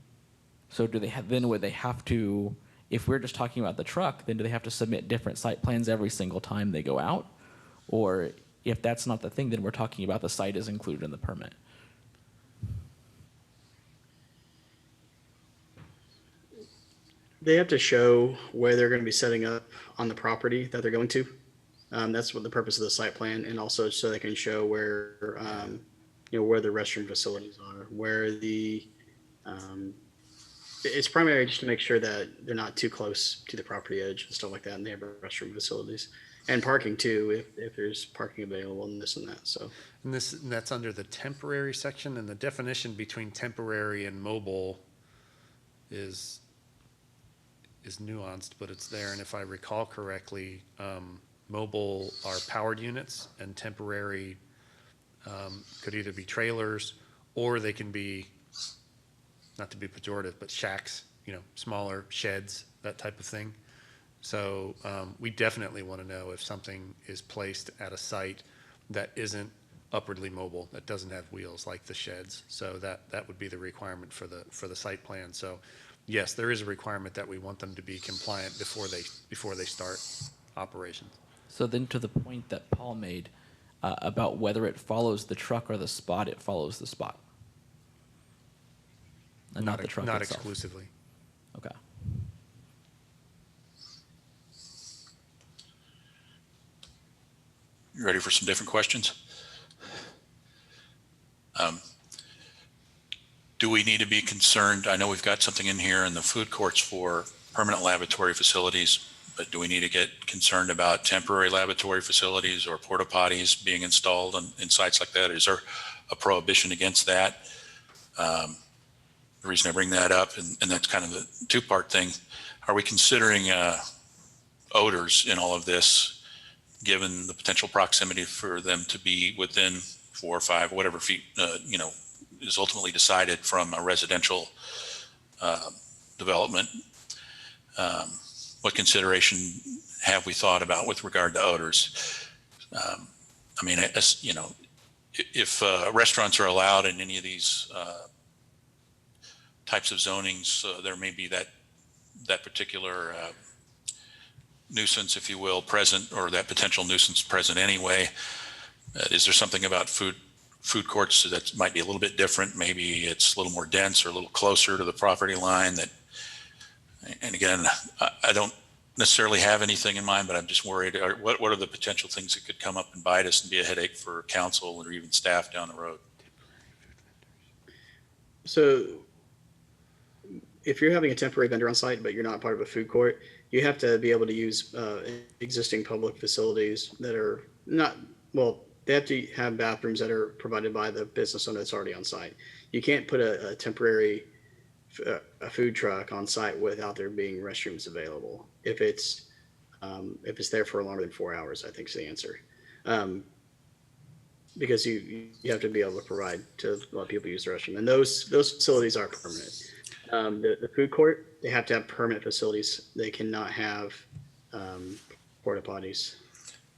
So do they have, then would they have to, if we're just talking about the truck, then do they have to submit different site plans every single time they go out? Or if that's not the thing, then we're talking about the site is included in the permit. They have to show where they're going to be setting up on the property that they're going to. That's what the purpose of the site plan, and also so they can show where, where the restroom facilities are, where the, it's primarily just to make sure that they're not too close to the property edge and stuff like that, and they have restroom facilities and parking too, if there's parking available and this and that. So, And that's under the temporary section, and the definition between temporary and mobile is nuanced, but it's there. And if I recall correctly, mobile are powered units, and temporary could either be trailers or they can be, not to be pejorative, but shacks, smaller sheds, that type of thing. So we definitely want to know if something is placed at a site that isn't upwardly mobile, that doesn't have wheels like the sheds. So that would be the requirement for the site plan. So yes, there is a requirement that we want them to be compliant before they start operations. So then to the point that Paul made about whether it follows the truck or the spot, it follows the spot. And not the truck Not itself. exclusively. Okay. You ready for some different questions? Do we need to be concerned? I know we've got something in here in the food courts for permanent laboratory facilities, but do we need to get concerned about temporary laboratory facilities or porta potties being installed in sites like that? Is there a prohibition against that? The reason I bring that up, and that's kind of a two-part thing, are we considering odors in all of this, given the potential proximity for them to be within 4 or 5, whatever feet, is ultimately decided from a residential development? What consideration have we thought about with regard to odors? If restaurants are allowed in any of these types of zonings, there may be that particular nuisance, if you will, present, or that potential nuisance present anyway. Is there something about food courts that might be a little bit different? Maybe it's a little more dense or a little closer to the property line. And again, I don't necessarily have anything in mind, but I'm just worried. What are the potential things that could come up and bite us and be a headache for council or even staff down the road? So if you're having a temporary vendor on site, but you're not part of a food court, you have to be able to use existing public facilities that are not, well, they have to have bathrooms that are provided by the business owner that's already on site. You can't put a temporary a food truck on site without there being restrooms available. If it's there for longer than 4 hours, I think is the answer. Because you have to be able to provide to let people use the restroom, and those facilities are permanent. The food court, they have to have permanent facilities. They cannot have porta potties.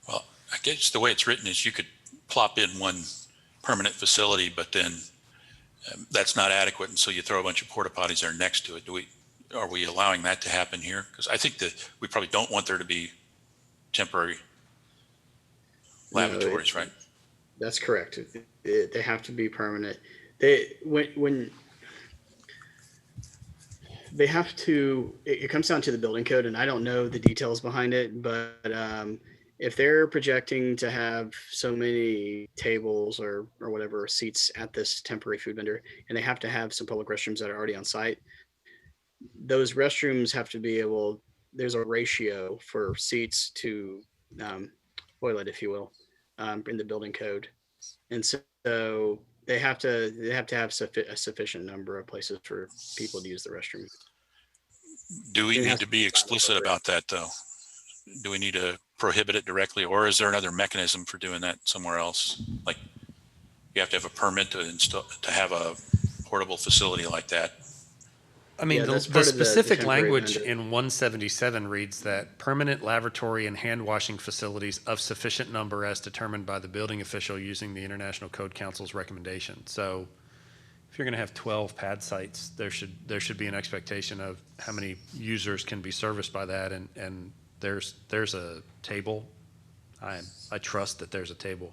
Well, I guess the way it's written is you could plop in one permanent facility, but then that's not adequate, and so you throw a bunch of porta potties there next to it. Are we allowing that to happen here? Because I think that we probably don't want there to be temporary laboratories, right? That's correct. They have to be permanent. When they have to, it comes down to the building code, and I don't know the details behind it, but if they're projecting to have so many tables or whatever seats at this temporary food vendor, and they have to have some public restrooms that are already on site, those restrooms have to be able, there's a ratio for seats to toilet, if you will, in the building code. And so they have to have a sufficient number of places for people to use the restroom. Do we It need has to be explicit about that, though? Do we need to prohibit it directly, or is there another mechanism for doing that somewhere else? Like, you have to have a permit to install, to have a portable facility like that. I mean, Yeah, the that's part of the specific temporary language vendor. in 177 reads that permanent lavatory and hand washing facilities of sufficient number as determined by the building official using the International Code Council's recommendation. So if you're going to have 12 pad sites, there should be an expectation of how many users can be serviced by that. And there's a table. I trust that there's a table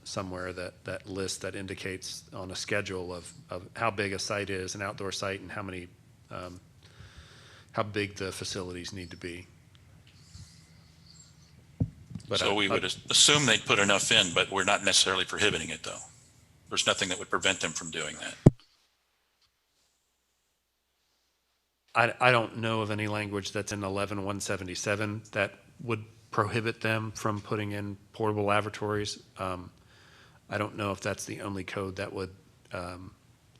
somewhere that lists, that indicates on a schedule of how big a site is, an outdoor site, and how many, how big the facilities need to be. But So we would assume they'd put enough in, but we're not necessarily prohibiting it, though. There's nothing that would prevent them from doing that. I don't know of any language that's in 11177 that would prohibit them from putting in portable lavatories. I don't know if that's the only code that would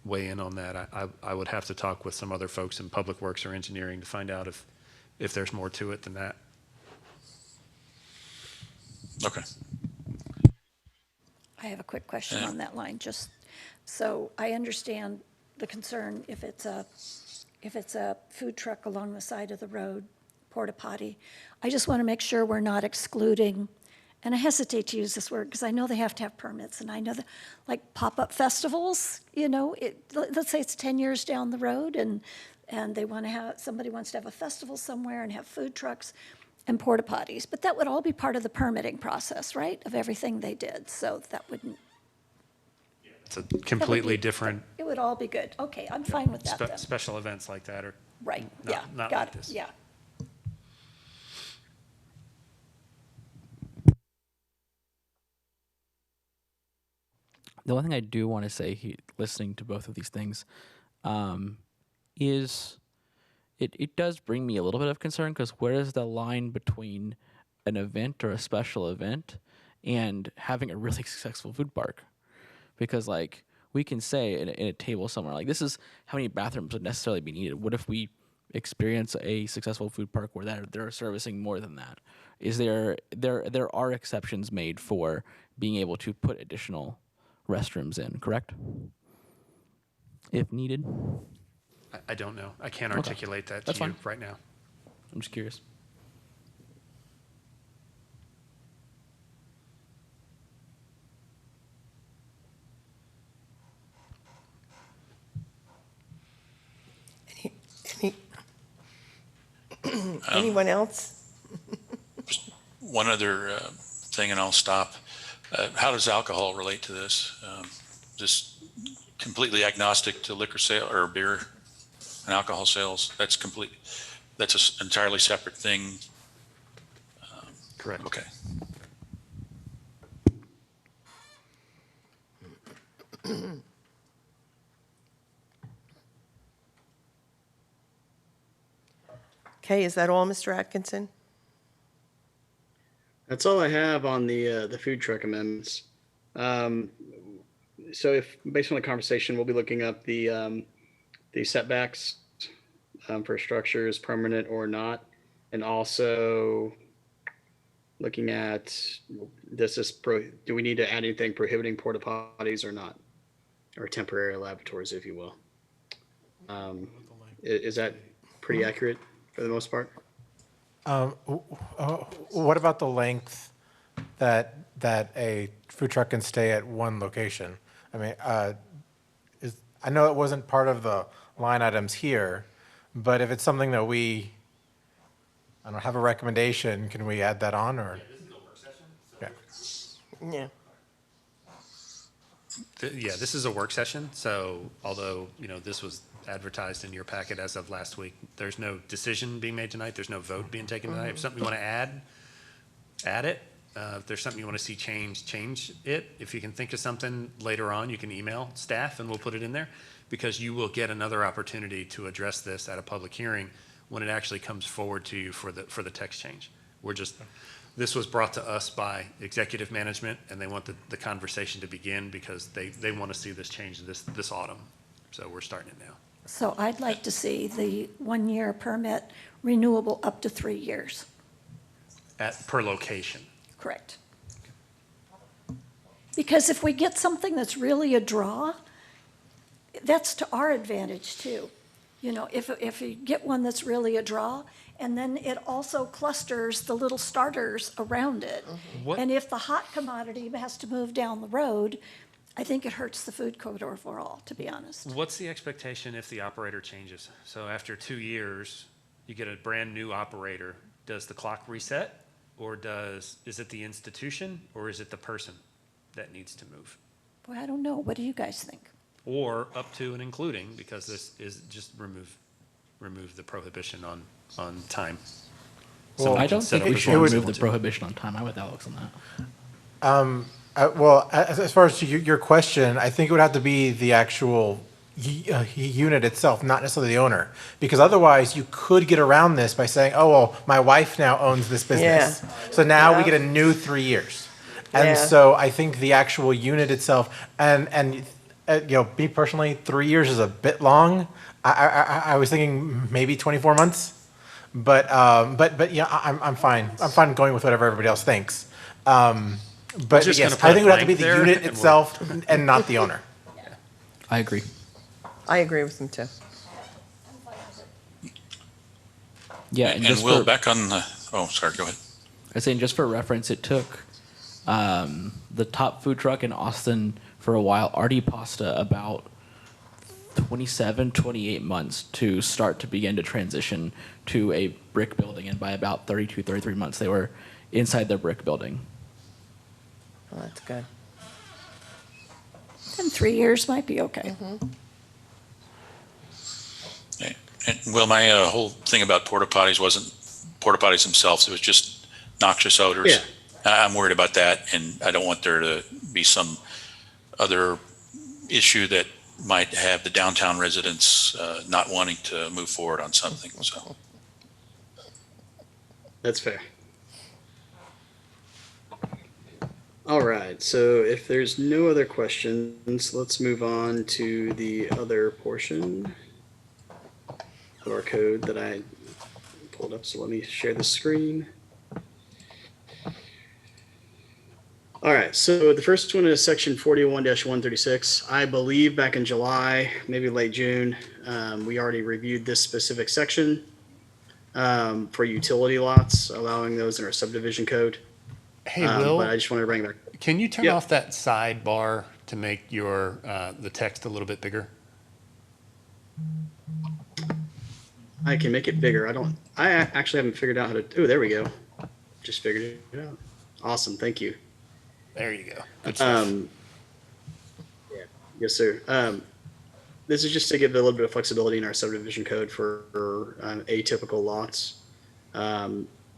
weigh in on that. I would have to talk with some other folks in Public Works or engineering to find out if there's more to it than that. Okay. I have a quick question on that line, just, so I understand the concern if it's a food truck along the side of the road, porta potty. I just want to make sure we're not excluding, and I hesitate to use this word because I know they have to have permits, and I know that, like pop-up festivals, let's say it's 10 years down the road and they want to have, somebody wants to have a festival somewhere and have food trucks and porta potties, but that would all be part of the permitting process, right, of everything they did, so that wouldn't. It's a completely different, It would all be good. Okay, I'm fine with that then. special events like that are Right, not- yeah, not got like it, this. yeah. The one thing I do want to say, listening to both of these things, is it does bring me a little bit of concern, because where is the line between an event or a special event and having a really successful food park? Because like we can say in a table somewhere, like, this is how many bathrooms would necessarily be needed. What if we experience a successful food park where they're servicing more than that? Is there are exceptions made for being able to put additional restrooms in, correct? If needed. I don't know. I can't articulate that That's to you fine. right now. I'm just curious. Anyone else? One other thing, and I'll stop. How does alcohol relate to this? Just completely agnostic to liquor sale or beer and alcohol sales? That's an entirely separate thing. Correct. Okay. Okay, is that all, Mr. Atkinson? That's all I have on the food truck amendments. So if, based on the conversation, we'll be looking up the setbacks for structures, permanent or not, and also looking at, do we need to add anything prohibiting porta potties or not? Or temporary lavatories, if you will. Is that pretty accurate for the most part? What about the length that a food truck can stay at one location? I mean, I know it wasn't part of the line items here, but if it's something that we, I don't know, have a recommendation, can we add that on, or? Yeah. Yeah, this is a work session, so although, this was advertised in your packet as of last week, there's no decision being made tonight, there's no vote being taken tonight. If something you want to add it. If there's something you want to see change it. If you can think of something later on, you can email staff and we'll put it in there, because you will get another opportunity to address this at a public hearing when it actually comes forward to you for the text change. This was brought to us by executive management, and they want the conversation to begin because they want to see this change this autumn. So we're starting it now. So I'd like to see the 1-year permit renewable up to 3 years. Per location. Correct. Because if we get something that's really a draw, that's to our advantage too. You know, if you get one that's really a draw, and then it also clusters the little starters around it. What- And if the hot commodity has to move down the road, I think it hurts the food court overall, to be honest. What's the expectation if the operator changes? So after 2 years, you get a brand new operator. Does the clock reset, or is it the institution, or is it the person that needs to move? Boy, I don't know. What do you guys think? Or up to and including, because this is just remove the prohibition on time. Well, I don't Instead think of we the should ones remove that the do. prohibition on time. I'm with Alex on that. Well, as far as your question, I think it would have to be the actual unit itself, not necessarily the owner. Because otherwise, you could get around this by saying, oh, well, my wife now owns this business. Yeah. So now we Yeah. get a new 3 years. And Yeah. so I think the actual unit itself, and me personally, 3 years is a bit long. I was thinking maybe 24 months. But yeah, I'm fine. I'm fine going with whatever everybody else thinks. But just yes, gonna put I think it would have to be blank the there, unit and we're- itself and not the owner. I agree. I agree with them too. Yeah, And just Will, for, back on the, oh, sorry, go ahead. I was saying just for reference, it took the top food truck in Austin for a while, Artie Pasta, about 27, 28 months to start to begin to transition to a brick building. And by about 32, 33 months, they were inside their brick building. Well, that's good. Then 3 years might be okay. And Will, my whole thing about porta potties wasn't porta potties themselves. It was just noxious odors. Yeah. I'm worried about that, and I don't want there to be some other issue that might have the downtown residents not wanting to move forward on something. So, That's fair. All right, so if there's no other questions, let's move on to the other portion of our code that I pulled up. So let me share the screen. All right, so the first one is section 41-136. I believe back in July, maybe late June, we already reviewed this specific section for utility lots, allowing those in our subdivision code. Hey, Will, But I just want to bring it back. can you turn Yeah. off that sidebar to make your the text a little bit bigger? I can make it bigger. I actually haven't figured out how to, oh, there we go. Just figured it out. Awesome, thank you. There you go. Good stuff. Yeah, yes, sir. This is just to give a little bit of flexibility in our subdivision code for atypical lots.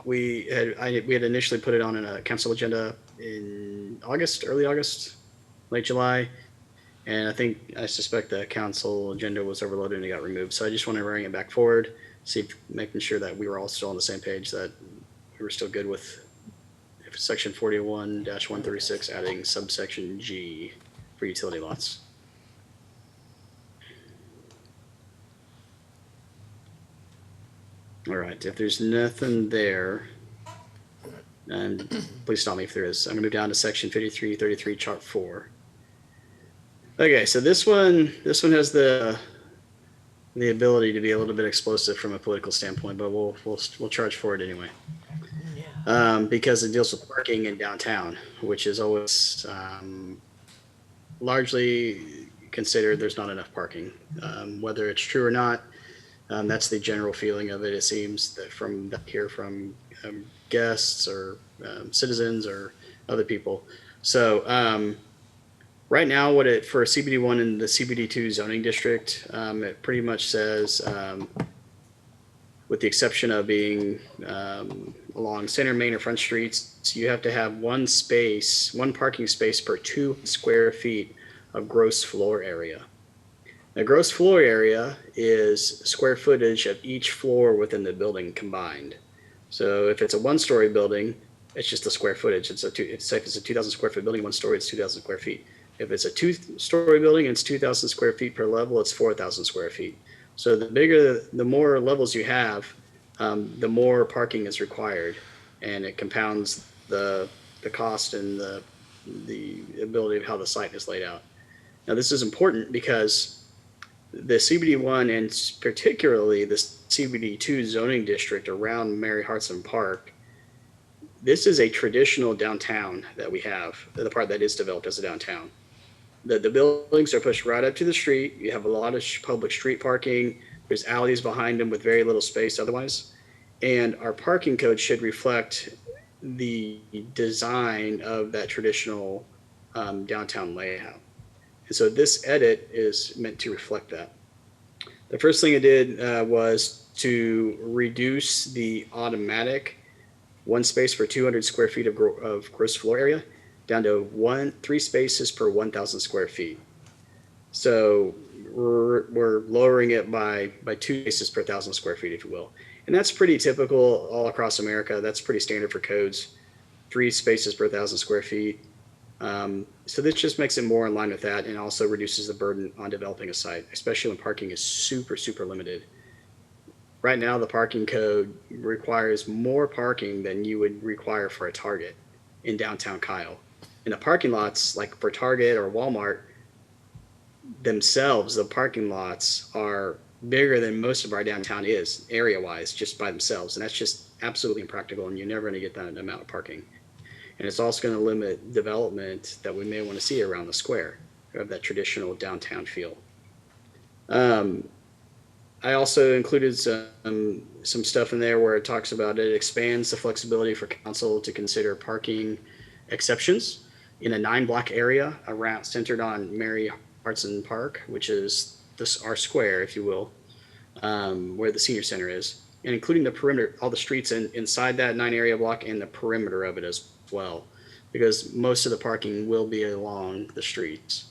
We had initially put it on a council agenda in August, early August, late July. And I suspect the council agenda was overloaded and it got removed. So I just want to bring it back forward, making sure that we were all still on the same page, that we were still good with section 41-136, adding subsection G for utility lots. All right, if there's nothing there, and please stop me if there is. I'm gonna move down to section 5333, chart 4. Okay, so this one has the ability to be a little bit explosive from a political standpoint, but we'll charge for it anyway. Because it deals with parking in downtown, which is always largely considered there's not enough parking. Whether it's true or not, that's the general feeling of it. It seems that from guests or citizens or other people. So right now, for CBD1 and the CBD2 zoning district, it pretty much says, with the exception of being along Center, Main, or Front Streets, you have to have one parking space per 2 square feet of gross floor area. Now, gross floor area is square footage of each floor within the building combined. So if it's a one-story building, It's just the square footage. It's if it's a 2,000 square foot building, 1 story, it's 2,000 square feet. If it's a 2-story building and it's 2,000 square feet per level, it's 4,000 square feet. So the more levels you have, the more parking is required, and it compounds the cost and the ability of how the site is laid out. Now, this is important because the CBD1 and particularly the CBD2 zoning district around Mary Hartson Park, this is a traditional downtown that we have, the part that is developed as a downtown. The buildings are pushed right up to the street. You have a lot of public street parking. There's alleys behind them with very little space otherwise. And our parking code should reflect the design of that traditional downtown layout. And so this edit is meant to reflect that. The first thing I did was to reduce the automatic 1 space per 200 square feet of gross floor area down to 3 spaces per 1,000 square feet. So we're lowering it by 2 spaces per 1,000 square feet, if you will. And that's pretty typical all across America. That's pretty standard for codes, 3 spaces per 1,000 square feet. So this just makes it more in line with that, and also reduces the burden on developing a site, especially when parking is super, super limited. Right now, the parking code requires more parking than you would require for a Target in downtown Kyle. And the parking lots, like for Target or Walmart themselves, the parking lots are bigger than most of our downtown is, area-wise, just by themselves. And that's just absolutely impractical, and you're never going to get that amount of parking. And it's also going to limit development that we may want to see around the square of that traditional downtown feel. I also included some stuff in there where it talks about it expands the flexibility for council to consider parking exceptions in a 9-block area centered on Mary Hartson Park, which is our square, if you will, where the senior center is, and including the perimeter, all the streets inside that 9-area block and the perimeter of it as well, because most of the parking will be along the streets.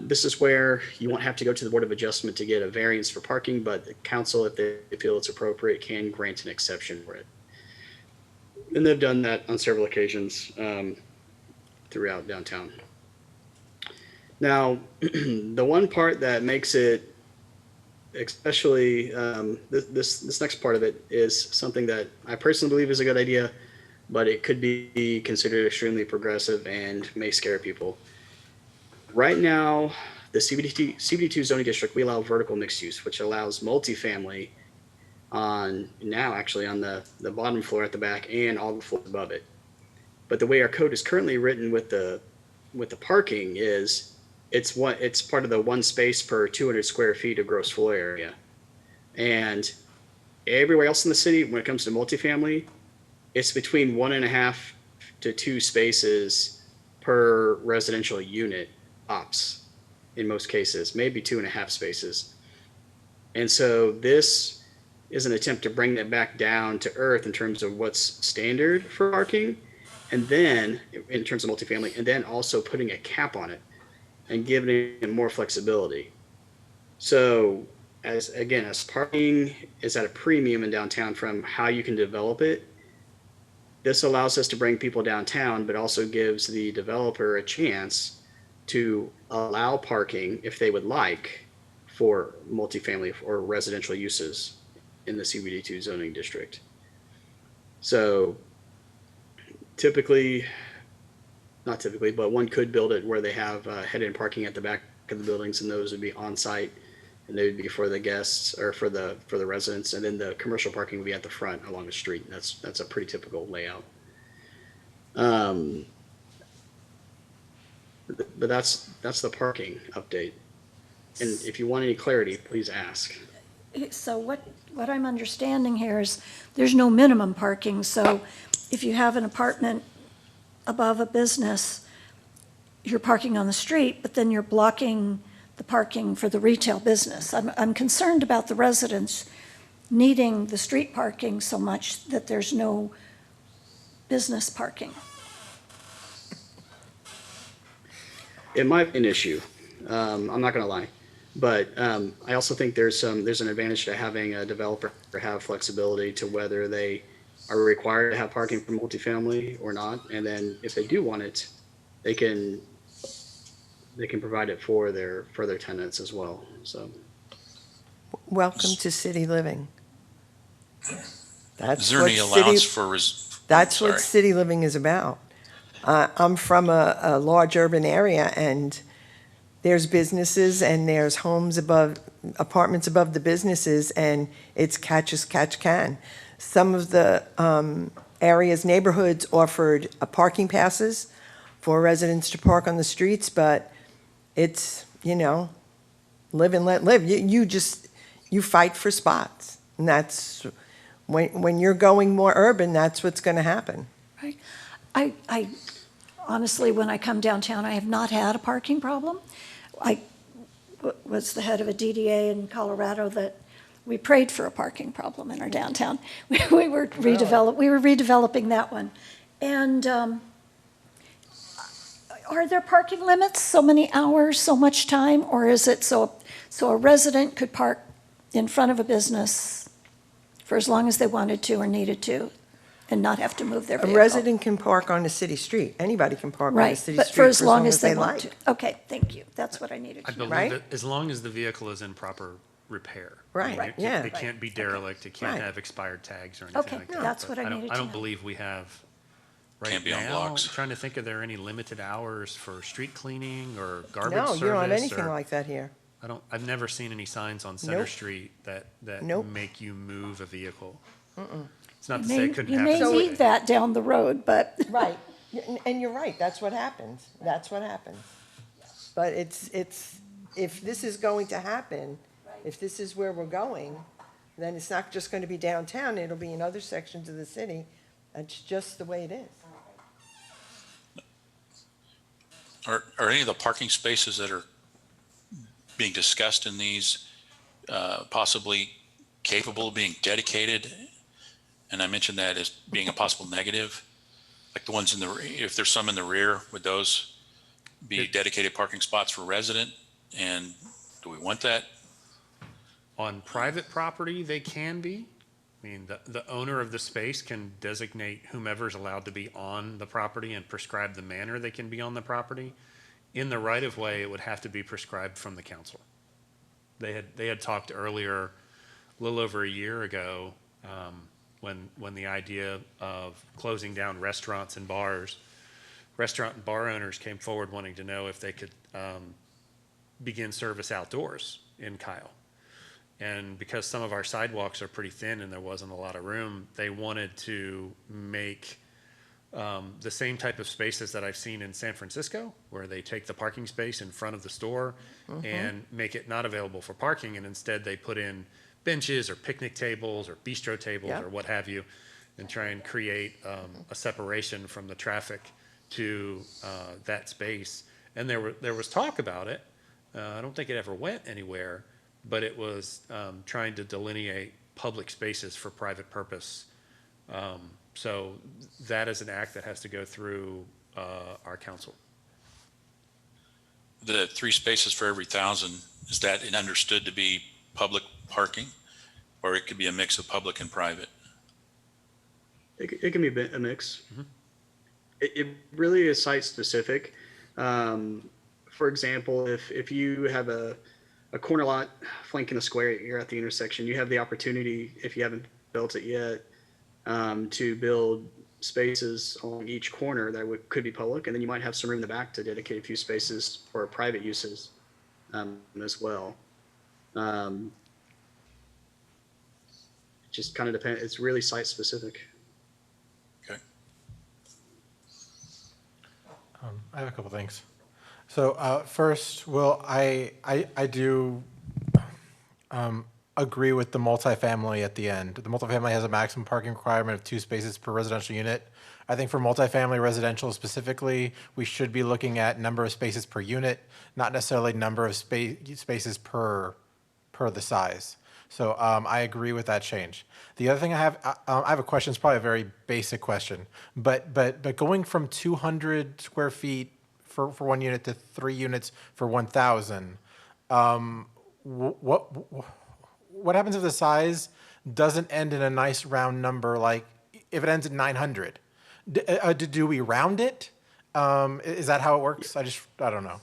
This is where you won't have to go to the Board of Adjustment to get a variance for parking, but the council, if they feel it's appropriate, can grant an exception for it. And they've done that on several occasions throughout downtown. Now, the one part that makes it, especially this next part of it, is something that I personally believe is a good idea, but it could be considered extremely progressive and may scare people. Right now, the CBD2 zoning district, we allow vertical mixed use, which allows multifamily on the bottom floor at the back and all the floors above it. But the way our code is currently written with the parking is it's part of the 1 space per 200 square feet of gross floor area. And everywhere else in the city, when it comes to multifamily, it's between 1.5 to 2 spaces per residential unit. Ops in most cases, maybe 2.5 spaces. And so this is an attempt to bring that back down to earth in terms of what's standard for parking, and then in terms of multifamily, and then also putting a cap on it and giving it more flexibility. So as parking is at a premium in downtown from how you can develop it, this allows us to bring people downtown, but also gives the developer a chance to allow parking, if they would like, for multifamily or residential uses in the CBD2 zoning district. So not typically, but one could build it where they have head-in parking at the back of the buildings, and those would be on-site, and they would be for the guests or for the residents, and then the commercial parking would be at the front along the street. And that's a pretty typical layout. But that's the parking update. And if you want any clarity, please ask. So what I'm understanding here is there's no minimum parking. So if you have an apartment above a business, you're parking on the street, but then you're blocking the parking for the retail business. I'm concerned about the residents needing the street parking so much that there's no business parking. It might be an issue. I'm not going to lie, but I also think there's an advantage to having a developer have flexibility to whether they are required to have parking for multifamily or not. And then if they do want it, they can provide it for their tenants as well. So Welcome to city living. That's Is there what any allowance city, for? that's what Sorry. city living is about. I'm from a large urban area, and there's businesses and there's homes above, apartments above the businesses, and it's catch as catch can. Some of the areas, neighborhoods offered parking passes for residents to park on the streets, but it's, live and let live. You fight for spots. And that's, when you're going more urban, that's what's going to happen. Right. I honestly, when I come downtown, I have not had a parking problem. I was the head of a DDA in Colorado that we prayed for a parking problem in our downtown. We were redeveloping that one. And are there parking limits, so many hours, so much time, or is it so a resident could park in front of a business for as long as they wanted to or needed to and not have to move their A vehicle? resident can park on a city street. Anybody can park on a Right, city but street for as long as they want like. to. Okay, thank you. That's what I needed I to know. believe Right? that as long as the vehicle is in proper repair. Right, I mean, yeah. It can't be derelict, it can't Right. have expired tags or anything Okay, like that. that's but what I needed to I don't know. believe we have right Can't be on now. blocks. I'm trying to think, are there any limited hours for street cleaning or garbage No, service? you don't have anything or- like that here. I've never seen any signs on Center Nope. Street that Nope. make you move a vehicle. It's not to say You it couldn't may happen. need that down the road, but Right. And you're right, that's what happens. That's what happens. But it's, if this is going to happen, if this is where we're going, then it's not just going to be downtown, it'll be in other sections of the city. That's just the way it is. Are any of the parking spaces that are being discussed in these possibly capable of being dedicated? And I mentioned that as being a possible negative, like the ones in the, if there's some in the rear, would those be dedicated parking spots for resident? And do we want that? On private property, they can be. I mean, the owner of the space can designate whomever's allowed to be on the property and prescribe the manner they can be on the property. In the right of way, it would have to be prescribed from the council. They had talked earlier, a little over a year ago, when the idea of closing down restaurants and bars, restaurant and bar owners came forward wanting to know if they could begin service outdoors in Kyle. And because some of our sidewalks are pretty thin and there wasn't a lot of room, they wanted to make the same type of spaces that I've seen in San Francisco, where they take the parking space in front of the store and make it not available for parking, and instead they put in benches or picnic tables or bistro tables Yep. or what have you, and try and create a separation from the traffic to that space. And there was talk about it. I don't think it ever went anywhere, but it was trying to delineate public spaces for private purpose. So that is an act that has to go through our council. The 3 spaces for every 1,000, is that understood to be public parking? Or it could be a mix of public and private? it can be a mix. It really is site specific. For example, if you have a corner lot flanking a square, you're at the intersection, you have the opportunity, if you haven't built it yet, to build spaces on each corner that could be public, and then you might have some room in the back to dedicate a few spaces for private uses as well. It just kind of depends. It's really site specific. Okay. I have a couple things. So first, Will, I do agree with the multifamily at the end. The multifamily has a maximum parking requirement of 2 spaces per residential unit. I think for multifamily residential specifically, we should be looking at number of spaces per unit, not necessarily number of spaces per the size. So I agree with that change. The other thing I have a question. It's probably a very basic question, but going from 200 square feet for 1 unit to 3 units for 1,000, what happens if the size doesn't end in a nice round number like if it ends at 900, do we round it? Is that how it works? I don't know.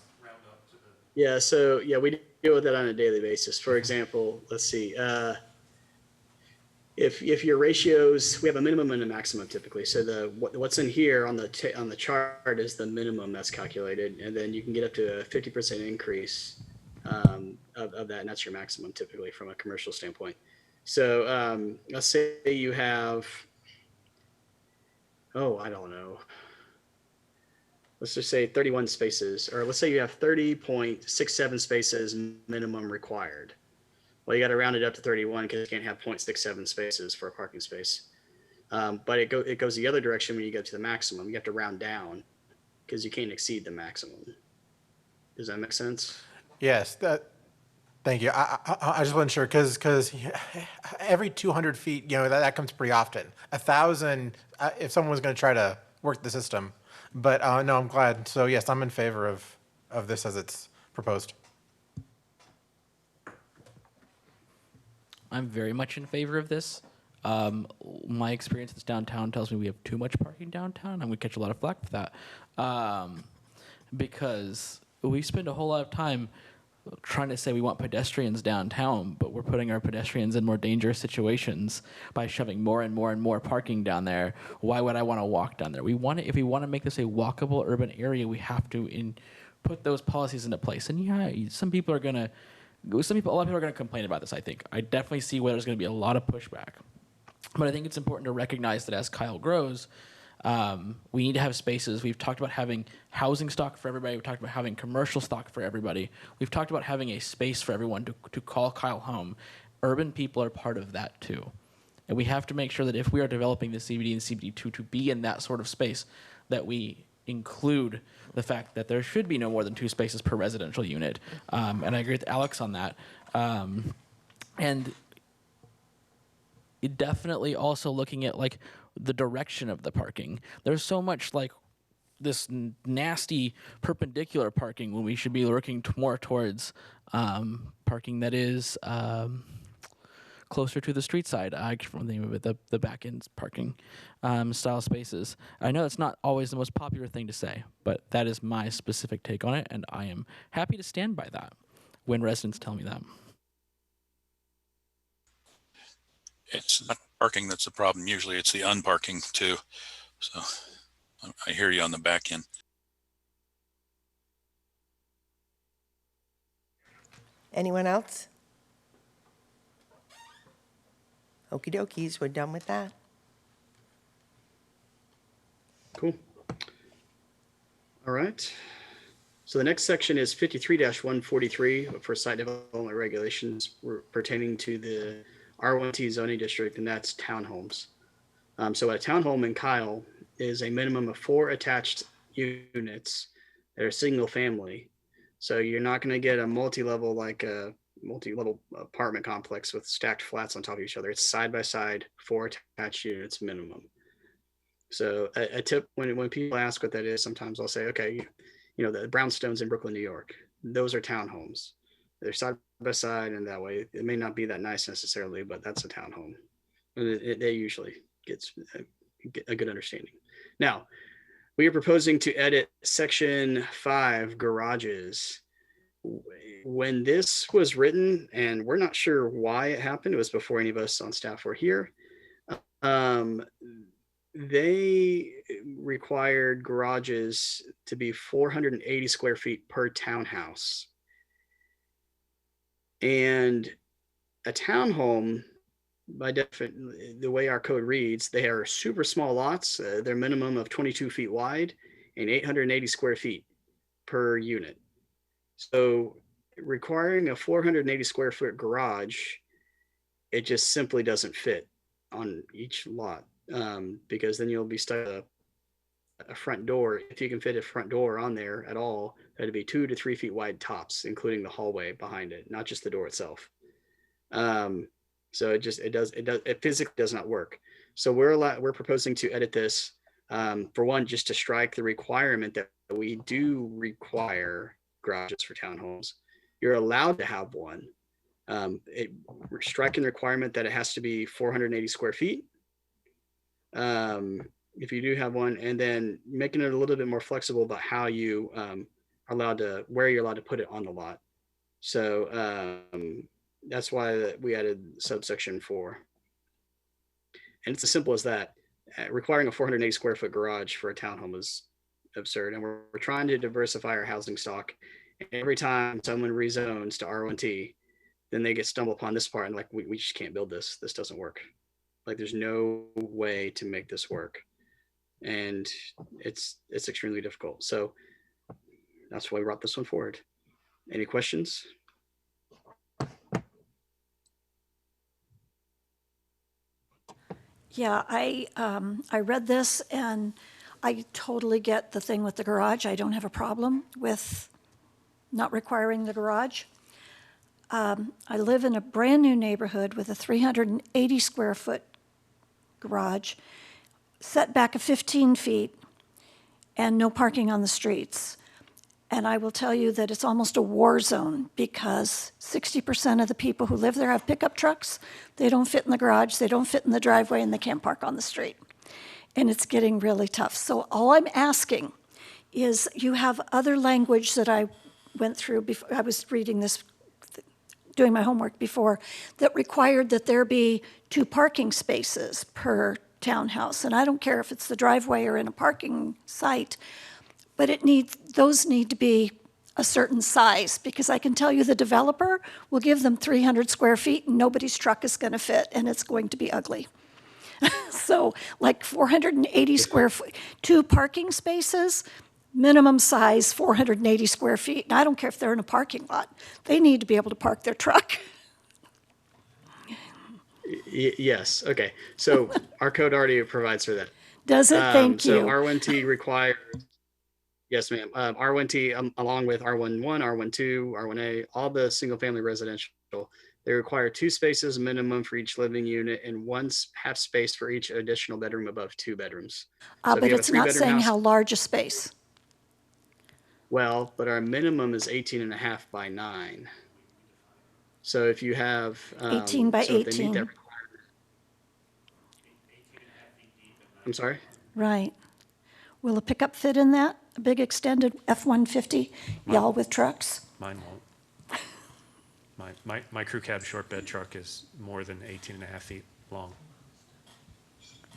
Yeah, so yeah, we deal with that on a daily basis. For example, let's see, if your ratios, we have a minimum and a maximum typically. So what's in here on the chart is the minimum that's calculated, and then you can get up to a 50% increase of that, and that's your maximum typically from a commercial standpoint. So let's say you have, I don't know. Let's just say 31 spaces, or let's say you have 30.67 spaces minimum required. Well, you got to round it up to 31 because you can't have 0.67 spaces for a parking space. But it goes the other direction when you go to the maximum. You have to round down because you can't exceed the maximum. Does that make sense? Yes, thank you. I just wasn't sure because every 200 feet, that comes pretty often. 1,000, if someone was going to try to work the system. But no, I'm glad. So yes, I'm in favor of this as it's proposed. I'm very much in favor of this. My experience with downtown tells me we have too much parking downtown, and we catch a lot of flack for that. Because we spend a whole lot of time trying to say we want pedestrians downtown, but we're putting our pedestrians in more dangerous situations by shoving more and more and more parking down there. Why would I want to walk down there? If we want to make this a walkable urban area, we have to put those policies into place. And yeah, a lot of people are going to complain about this, I think. I definitely see where there's going to be a lot of pushback. But I think it's important to recognize that as Kyle grows, we need to have spaces. We've talked about having housing stock for everybody. We've talked about having commercial stock for everybody. We've talked about having a space for everyone to call Kyle home. Urban people are part of that too. And we have to make sure that if we are developing the CBD and CBD2 to be in that sort of space, that we include the fact that there should be no more than 2 spaces per residential unit. And I agree with Alex on that. And it definitely also looking at like the direction of the parking. There's so much like this nasty perpendicular parking when we should be looking more towards parking that is closer to the street side. I can't think of it, the back end parking style spaces. I know it's not always the most popular thing to say, but that is my specific take on it, and I am happy to stand by that when residents tell me that. It's not parking that's the problem. Usually it's the unparking too. So I hear you on the back end. Anyone else? Okie dokies, we're done with that. Cool. All right. So the next section is 53-143 for site development regulations pertaining to the R1T zoning district, and that's townhomes. So a townhome in Kyle is a minimum of 4 attached units that are single family. So you're not going to get a multi-level like a multi-level apartment complex with stacked flats on top of each other. It's side by side, 4 attached units minimum. So a tip when people ask what that is, sometimes I'll say, okay, the brownstones in Brooklyn, New York, those are townhomes. They're side by side, and that way it may not be that nice necessarily, but that's a townhome. And they usually get a good understanding. Now, we are proposing to edit section 5, garages. When this was written, and we're not sure why it happened, it was before any of us on staff were here. They required garages to be 480 square feet per townhouse. And a townhome, by definition, the way our code reads, they are super small lots. They're minimum of 22 feet wide and 880 square feet per unit. So requiring a 480 square foot garage, it just simply doesn't fit on each lot, because then you'll be stuck at a front door. If you can fit a front door on there at all, that'd be 2 to 3 feet wide tops, including the hallway behind it, not just the door itself. So it physically does not work. So we're proposing to edit this, for one, just to strike the requirement that we do require garages for townhomes. You're allowed to have one. Striking the requirement that it has to be 480 square feet. if you do have one, and then making it a little bit more flexible about how you are allowed to, where you're allowed to put it on the lot. So that's why we added subsection 4. And it's as simple as that. Requiring a 480 square foot garage for a townhome is absurd. And we're trying to diversify our housing stock. And every time someone rezones to R1T, then they get stumbled upon this part and like, we just can't build this. This doesn't work. Like there's no way to make this work. And it's extremely difficult. So that's why we brought this one forward. Any questions? Yeah, I read this and I totally get the thing with the garage. I don't have a problem with not requiring the garage. I live in a brand-new neighborhood with a 380 square foot garage, setback of 15 feet, and no parking on the streets. And I will tell you that it's almost a war zone because 60% of the people who live there have pickup trucks. They don't fit in the garage, they don't fit in the driveway, and they can't park on the street. And it's getting really tough. So all I'm asking is, you have other language that I went through before. I was reading this, doing my homework before, that required that there be 2 parking spaces per townhouse. And I don't care if it's the driveway or in a parking site, but those need to be a certain size, because I can tell you the developer will give them 300 square feet and nobody's truck is going to fit, and it's going to be ugly. So like 480 square foot, 2 parking spaces, minimum size 480 square feet. And I don't care if they're in a parking lot. They need to be able to park their truck. Yes. Okay. So our code already provides for that. Does it? Thank you. So R1T requires, yes, ma'am. R1T, along with R11, R12, R1A, all the single family residential, they require 2 spaces minimum for each living unit and 1 half space for each additional bedroom above 2 bedrooms. So if But you have a it's not 3-bedroom saying house, how large a space. well, but our minimum is 18.5 by 9. So if you have 18 by so if they meet 18. that requirement, I'm sorry. Right. Will a pickup fit in that? A big extended F-150, y'all with trucks? Mine won't. My crew cab short bed truck is more than 18 and a half feet long.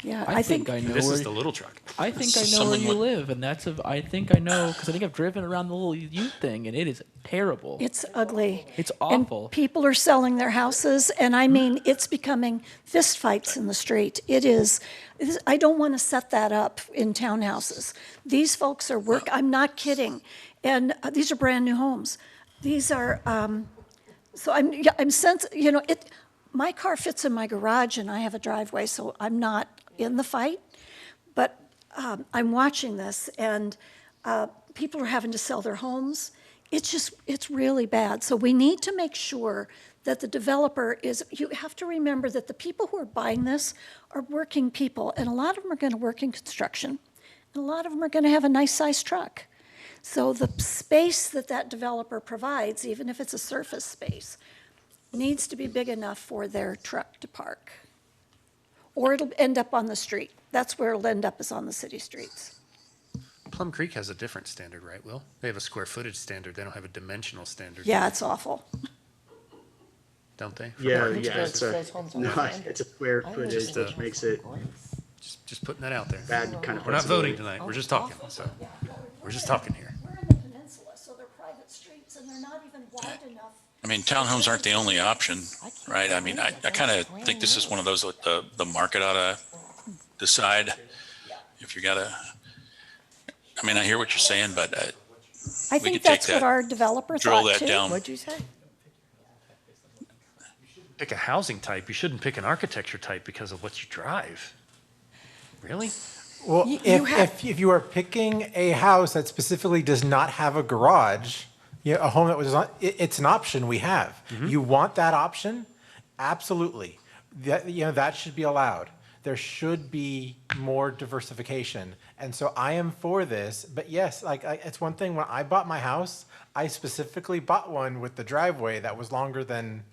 Yeah, I think I know This where is the little truck. I think I know Someone where you would- live, and I think I know, because I think I've driven around the little Ute thing, and it is terrible. it's ugly. It's awful. And people are selling their houses, and I mean, it's becoming fistfights in the street. It is, I don't want to set that up in townhouses. These folks are I'm not kidding. And these are brand-new homes. These are, so I'm my car fits in my garage, and I have a driveway, so I'm not in the fight. But I'm watching this, and people are having to sell their homes. It's really bad. So we need to make sure that the developer you have to remember that the people who are buying this are working people, and a lot of them are going to work in construction, and a lot of them are going to have a nice-sized truck. So the space that developer provides, even if it's a surface space, needs to be big enough for their truck to park. Or it'll end up on the street. That's where it'll end up, is on the city streets. Plum Creek has a different standard, right, Will? They have a square footage standard. They don't have a dimensional standard. Yeah, it's awful. Don't they? Yeah, It's yeah. because it says homes on No, standard. it's a square I footage, understand which makes it Just putting that out there. bad kind of We're not flexibility. voting tonight. We're just talking. So we're just talking here. We're in the peninsula, so they're private streets, and they're not even wide enough. I mean, townhomes aren't the only option, right? I mean, I kind of think this is one of those that the market ought to decide if you gotta, I mean, I hear what you're saying, but I We think could take that's what that, our developer drill thought that too. down. What'd you say? Pick a housing type. You shouldn't pick an architecture type because of what you drive. Really? Well, You have- if you are picking a house that specifically does not have a garage, a home that was not, it's an option we have. You want that option? Absolutely. That should be allowed. There should be more diversification. And so I am for this, but yes, it's one thing when I bought my house, I specifically bought one with the driveway that was longer than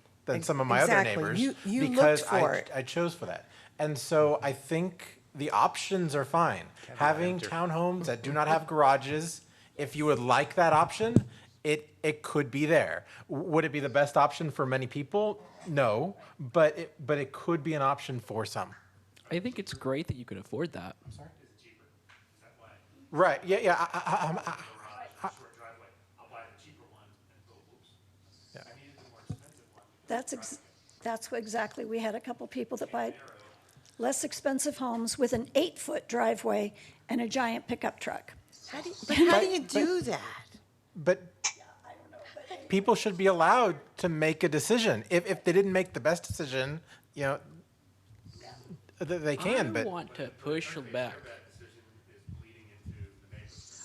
some of my other Exactly. neighbors. You because looked for it. I chose for that. And so I think the options are fine. Having townhomes that do not have garages, if you would like that option, it could be there. Would it be the best option for many people? No, but it could be an option for some. I think it's great that you can afford that. Right? Yeah, yeah. That's what exactly, we had a couple people that buy less expensive homes with an 8-foot driveway and a giant pickup truck. How do you do that? But people should be allowed to make a decision. If they didn't make the best decision, they can. I want to push back.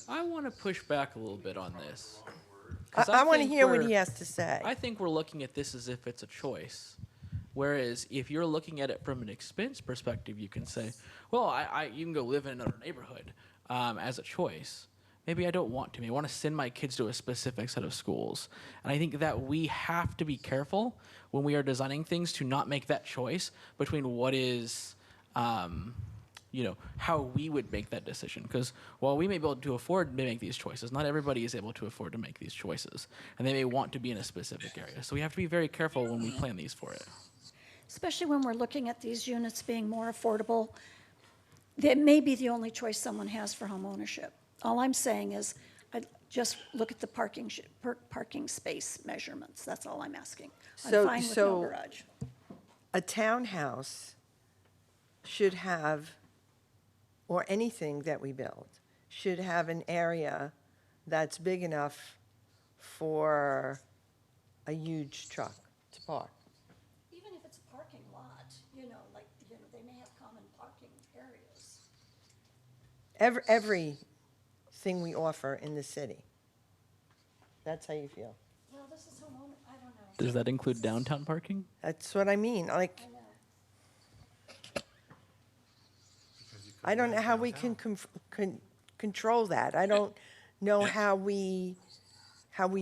I want to push back a little bit on this. 'Cause I want to think hear what we're- he has to say. I think we're looking at this as if it's a choice. Whereas if you're looking at it from an expense perspective, you can say, well, you can go live in another neighborhood as a choice. Maybe I don't want to. Maybe I want to send my kids to a specific set of schools. And I think that we have to be careful when we are designing things to not make that choice between what is, how we would make that decision. Because while we may be able to afford to make these choices, not everybody is able to afford to make these choices. And they may want to be in a specific area. So we have to be very careful when we plan these for it. Especially when we're looking at these units being more affordable. That may be the only choice someone has for home ownership. All I'm saying is, I just look at the parking space measurements. That's all I'm asking. I'm fine with no garage. A townhouse should have, or anything that we build, should have an area that's big enough for a huge truck to park. Even if it's a parking lot, they may have common parking areas. Everything we offer in the city. That's how you feel. Well, this is homeowner, I don't know. Does that include downtown parking? That's what I mean. Like, I know. I don't know how we can control that. I don't know how we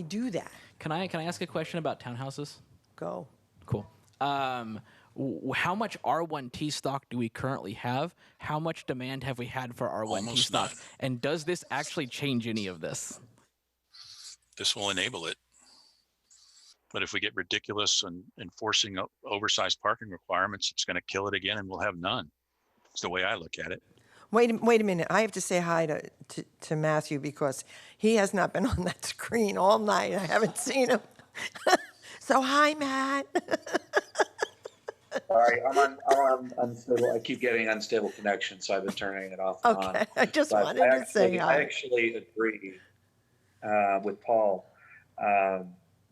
do that. Can I ask a question about townhouses? Go. Cool. How much R1T stock do we currently have? How much demand have we had for R1T Almost stock? none. And does this actually change any of this? This will enable it. But if we get ridiculous and enforcing oversized parking requirements, it's going to kill it again, and we'll have none. It's the way I look at it. Wait a minute. I have to say hi to Matthew because he has not been on that screen all night. I haven't seen him. So hi, Matt. Sorry, I'm on unstable. I keep getting unstable connection, so I've been turning it off and on. Okay, I just But wanted to say hi. I actually agree with Paul.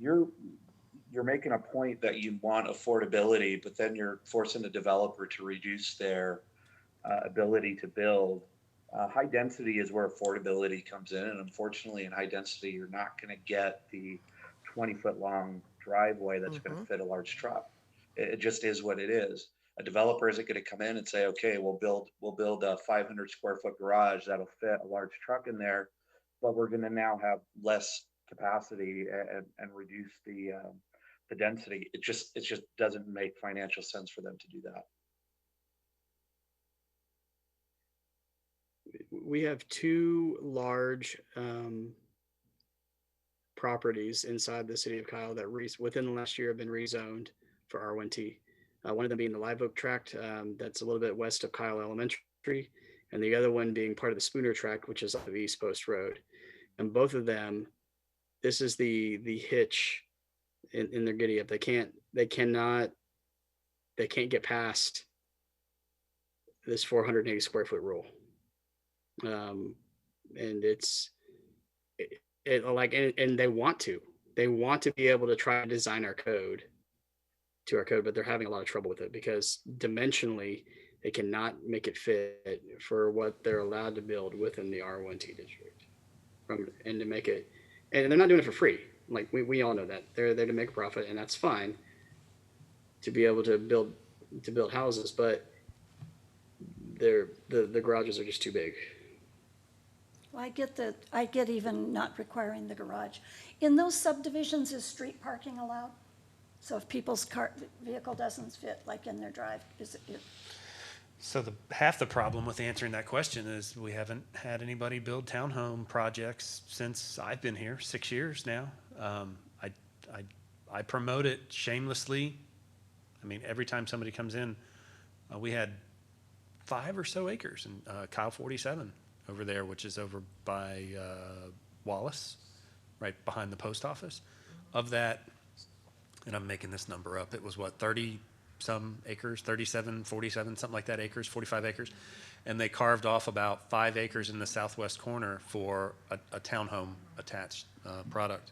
You're making a point that you want affordability, but then you're forcing the developer to reduce their ability to build. High density is where affordability comes in, and unfortunately, in high density, you're not going to get the 20-foot long driveway that's going to fit a large truck. It just is what it is. A developer isn't going to come in and say, "Okay, we'll build a 500 square foot garage that'll fit a large truck in there," but we're going to now have less capacity and reduce the density. It just doesn't make financial sense for them to do that. We have two large properties inside the city of Kyle that within the last year have been rezoned for R1T. One of them being the Live Oak tract that's a little bit west of Kyle Elementary, and the other one being part of the Spooner tract, which is off of East Post Road. And both of them, this is the hitch in their giddy up. They can't get past this 480 square foot rule. And and they want to be able to try to design our code, but they're having a lot of trouble with it because dimensionally they cannot make it fit for what they're allowed to build within the R1T district. And to make it, and they're not doing it for free. Like we all know that they're there to make a profit, and that's fine to be able to build houses, but the garages are just too big. Well, I get even not requiring the garage. In those subdivisions, is street parking allowed? So if people's vehicle doesn't fit, like in their drive, is it? So half the problem with answering that question is we haven't had anybody build townhome projects since I've been here, 6 years now. I promote it shamelessly. I mean, every time somebody comes in, we had 5 or so acres in Kyle 47 over there, which is over by Wallace, right behind the post office. Of that, and I'm making this number up, it was what, 30 some acres, 37, 47, something like that acres, 45 acres. And they carved off about 5 acres in the southwest corner for a townhome attached product.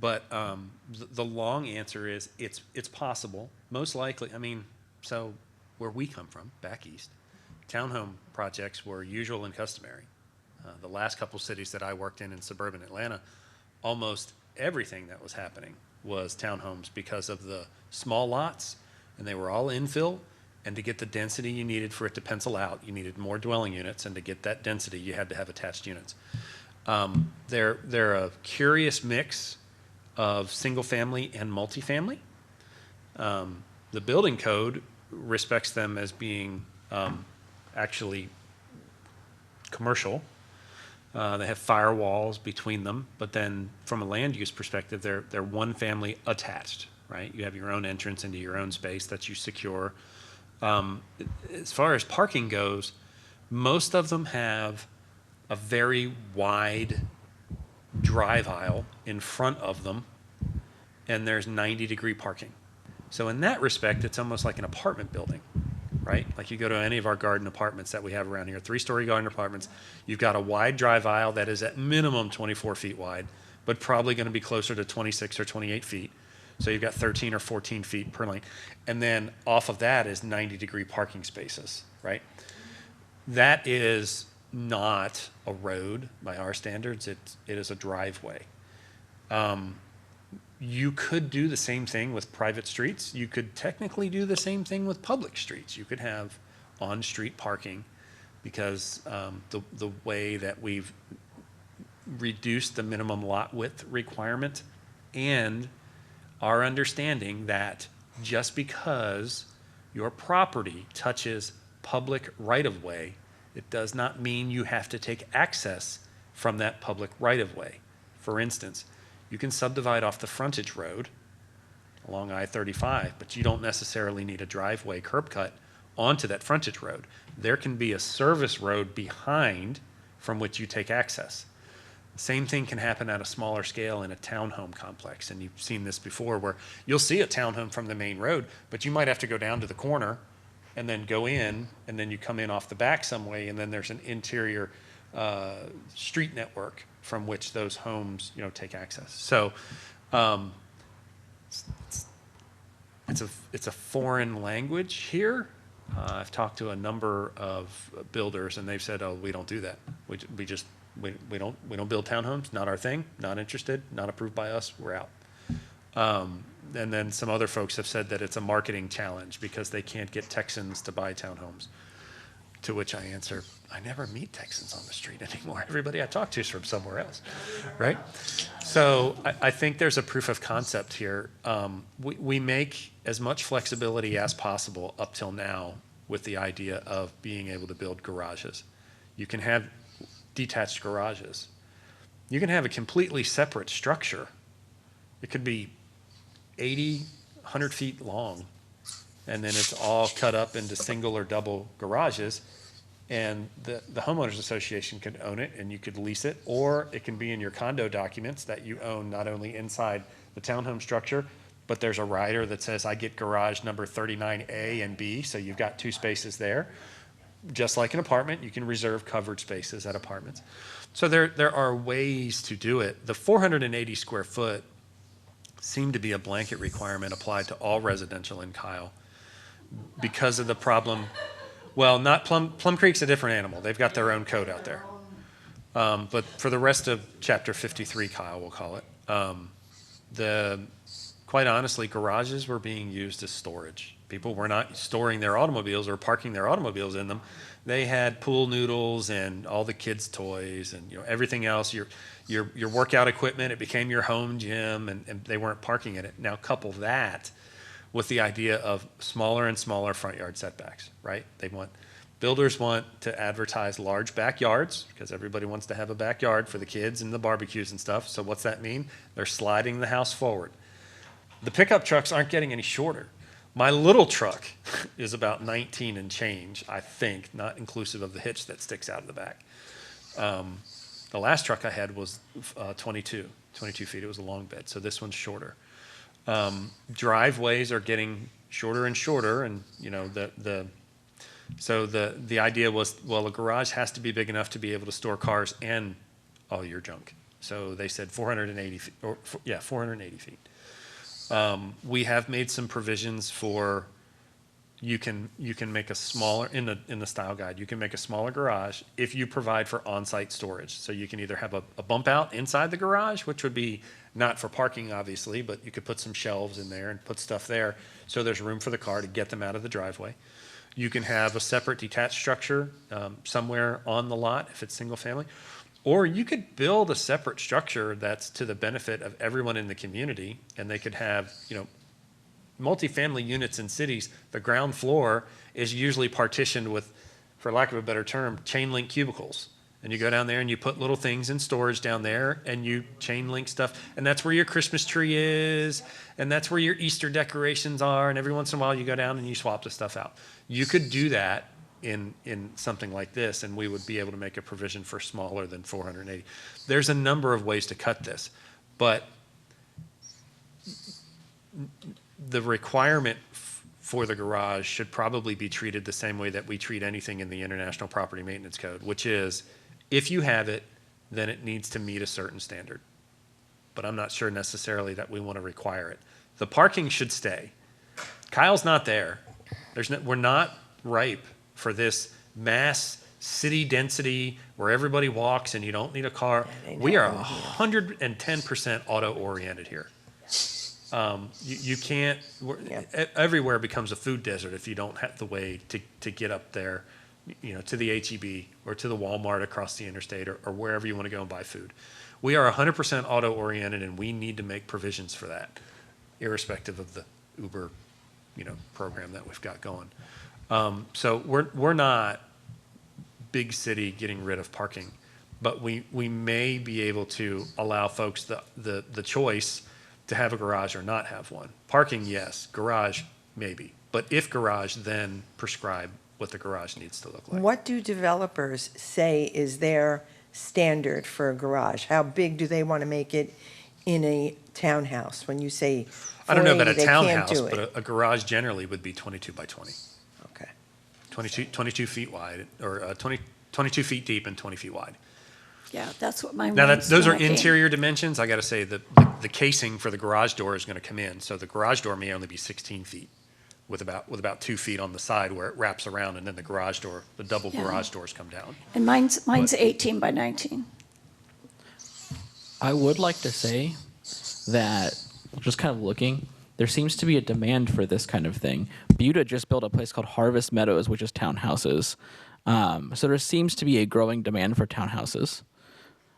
But the long answer is it's possible. Most likely, I mean, so where we come from, back east, townhome projects were usual and customary. The last couple cities that I worked in suburban Atlanta, almost everything that was happening was townhomes because of the small lots, and they were all infill. And to get the density you needed for it to pencil out, you needed more dwelling units, and to get that density, you had to have attached units. They're a curious mix of single family and multifamily. The building code respects them as being actually commercial. They have firewalls between them, but then from a land use perspective, they're one family attached, right? You have your own entrance into your own space that you secure. As far as parking goes, most of them have a very wide drive aisle in front of them, and there's 90-degree parking. So in that respect, it's almost like an apartment building, right? Like you go to any of our garden apartments that we have around here, 3-story garden apartments, you've got a wide drive aisle that is at minimum 24 feet wide, but probably going to be closer to 26 or 28 feet. So you've got 13 or 14 feet per lane. And then off of that is 90-degree parking spaces, right? That is not a road by our standards. It is a driveway. You could do the same thing with private streets. You could technically do the same thing with public streets. You could have on-street parking because the way that we've reduced the minimum lot width requirement and our understanding that just because your property touches public right-of-way, it does not mean you have to take access from that public right-of-way. For instance, you can subdivide off the frontage road along I-35, but you don't necessarily need a driveway curb cut onto that frontage road. There can be a service road behind from which you take access. Same thing can happen at a smaller scale in a townhome complex, and you've seen this before where you'll see a townhome from the main road, but you might have to go down to the corner and then go in, and then you come in off the back some way, and then there's an interior street network from which those homes, take access. So it's a foreign language here. I've talked to a number of builders, and they've said, "Oh, we don't do that. We don't build townhomes. Not our thing. Not interested. Not approved by us. We're out." And then some other folks have said that it's a marketing challenge because they can't get Texans to buy townhomes. To which I answer, I never meet Texans on the street anymore. Everybody I talk to is from somewhere else, right? So I think there's a proof of concept here. We make as much flexibility as possible up till now with the idea of being able to build garages. You can have detached garages. You can have a completely separate structure. It could be 80, 100 feet long, and then it's all cut up into single or double garages, and the homeowners association could own it and you could lease it, or it can be in your condo documents that you own not only inside the townhome structure, but there's a rider that says I get garage number 39A and B, so you've got 2 spaces there. Just like an apartment, you can reserve covered spaces at apartments. So there are ways to do it. The 480 square foot seemed to be a blanket requirement applied to all residential in Kyle because of the problem. Well, not Plum Creek's a different animal. They've got their own code out there. But for the rest of Chapter 53, Kyle, we'll call it, quite honestly, garages were being used as storage. People were not storing their automobiles or parking their automobiles in them. They had pool noodles and all the kids' toys and everything else. Your workout equipment. It became your home gym, and they weren't parking in it. Now couple that with the idea of smaller and smaller front yard setbacks, right? Builders want to advertise large backyards because everybody wants to have a backyard for the kids and the barbecues and stuff. So what's that mean? They're sliding the house forward. The pickup trucks aren't getting any shorter. My little truck is about 19 and change, I think, not inclusive of the hitch that sticks out of the back. The last truck I had was 22 feet. It was a long bed, so this one's shorter. Driveways are getting shorter and shorter, and so the idea was, well, a garage has to be big enough to be able to store cars and all your junk. So they said 480 feet, 480 feet. We have made some provisions for, you can make a smaller, in the style guide, you can make a smaller garage if you provide for on-site storage. So you can either have a bump out inside the garage, which would be not for parking, obviously, but you could put some shelves in there and put stuff there so there's room for the car to get them out of the driveway. You can have a separate detached structure somewhere on the lot if it's single family. Or you could build a separate structure that's to the benefit of everyone in the community, and they could have, multifamily units in cities. The ground floor is usually partitioned with, for lack of a better term, chain link cubicles. And you go down there and you put little things in storage down there and you chain link stuff. And that's where your Christmas tree is. And that's where your Easter decorations are. And every once in a while you go down and you swap the stuff out. You could do that in something like this, and we would be able to make a provision for smaller than 480. There's a number of ways to cut this, but the requirement for the garage should probably be treated the same way that we treat anything in the International Property Maintenance Code, which is, if you have it, then it needs to meet a certain standard. But I'm not sure necessarily that we want to require it. The parking should stay. Kyle's not there. We're not ripe for this mass city density where everybody walks and you don't need a car. We are 110% auto-oriented here. You can't, everywhere becomes a food desert if you don't have the way to get up there, to the H-E-B or to the Walmart across the interstate or wherever you want to go and buy food. We are 100% auto-oriented, and we need to make provisions for that, irrespective of the Uber, program that we've got going. So we're not big city getting rid of parking, but we may be able to allow folks the choice to have a garage or not have one. Parking, yes. Garage, maybe. But if garage, then prescribe what the garage needs to look like. What do developers say is their standard for a garage? How big do they want to make it in a townhouse? When you say 480, I don't know about a they can't townhouse, do it. but a garage generally would be 22 by 20. Okay. 22 feet wide, or 22 feet deep and 20 feet wide. Yeah, that's what my Now, one's those are lacking. interior dimensions. I got to say the casing for the garage door is going to come in. So the garage door may only be 16 feet with about 2 feet on the side where it wraps around, and then the garage door, the double Yeah. garage doors come down. And mine's 18 by 19. I would like to say that, just kind of looking, there seems to be a demand for this kind of thing. Buda just built a place called Harvest Meadows, which is townhouses. So there seems to be a growing demand for townhouses.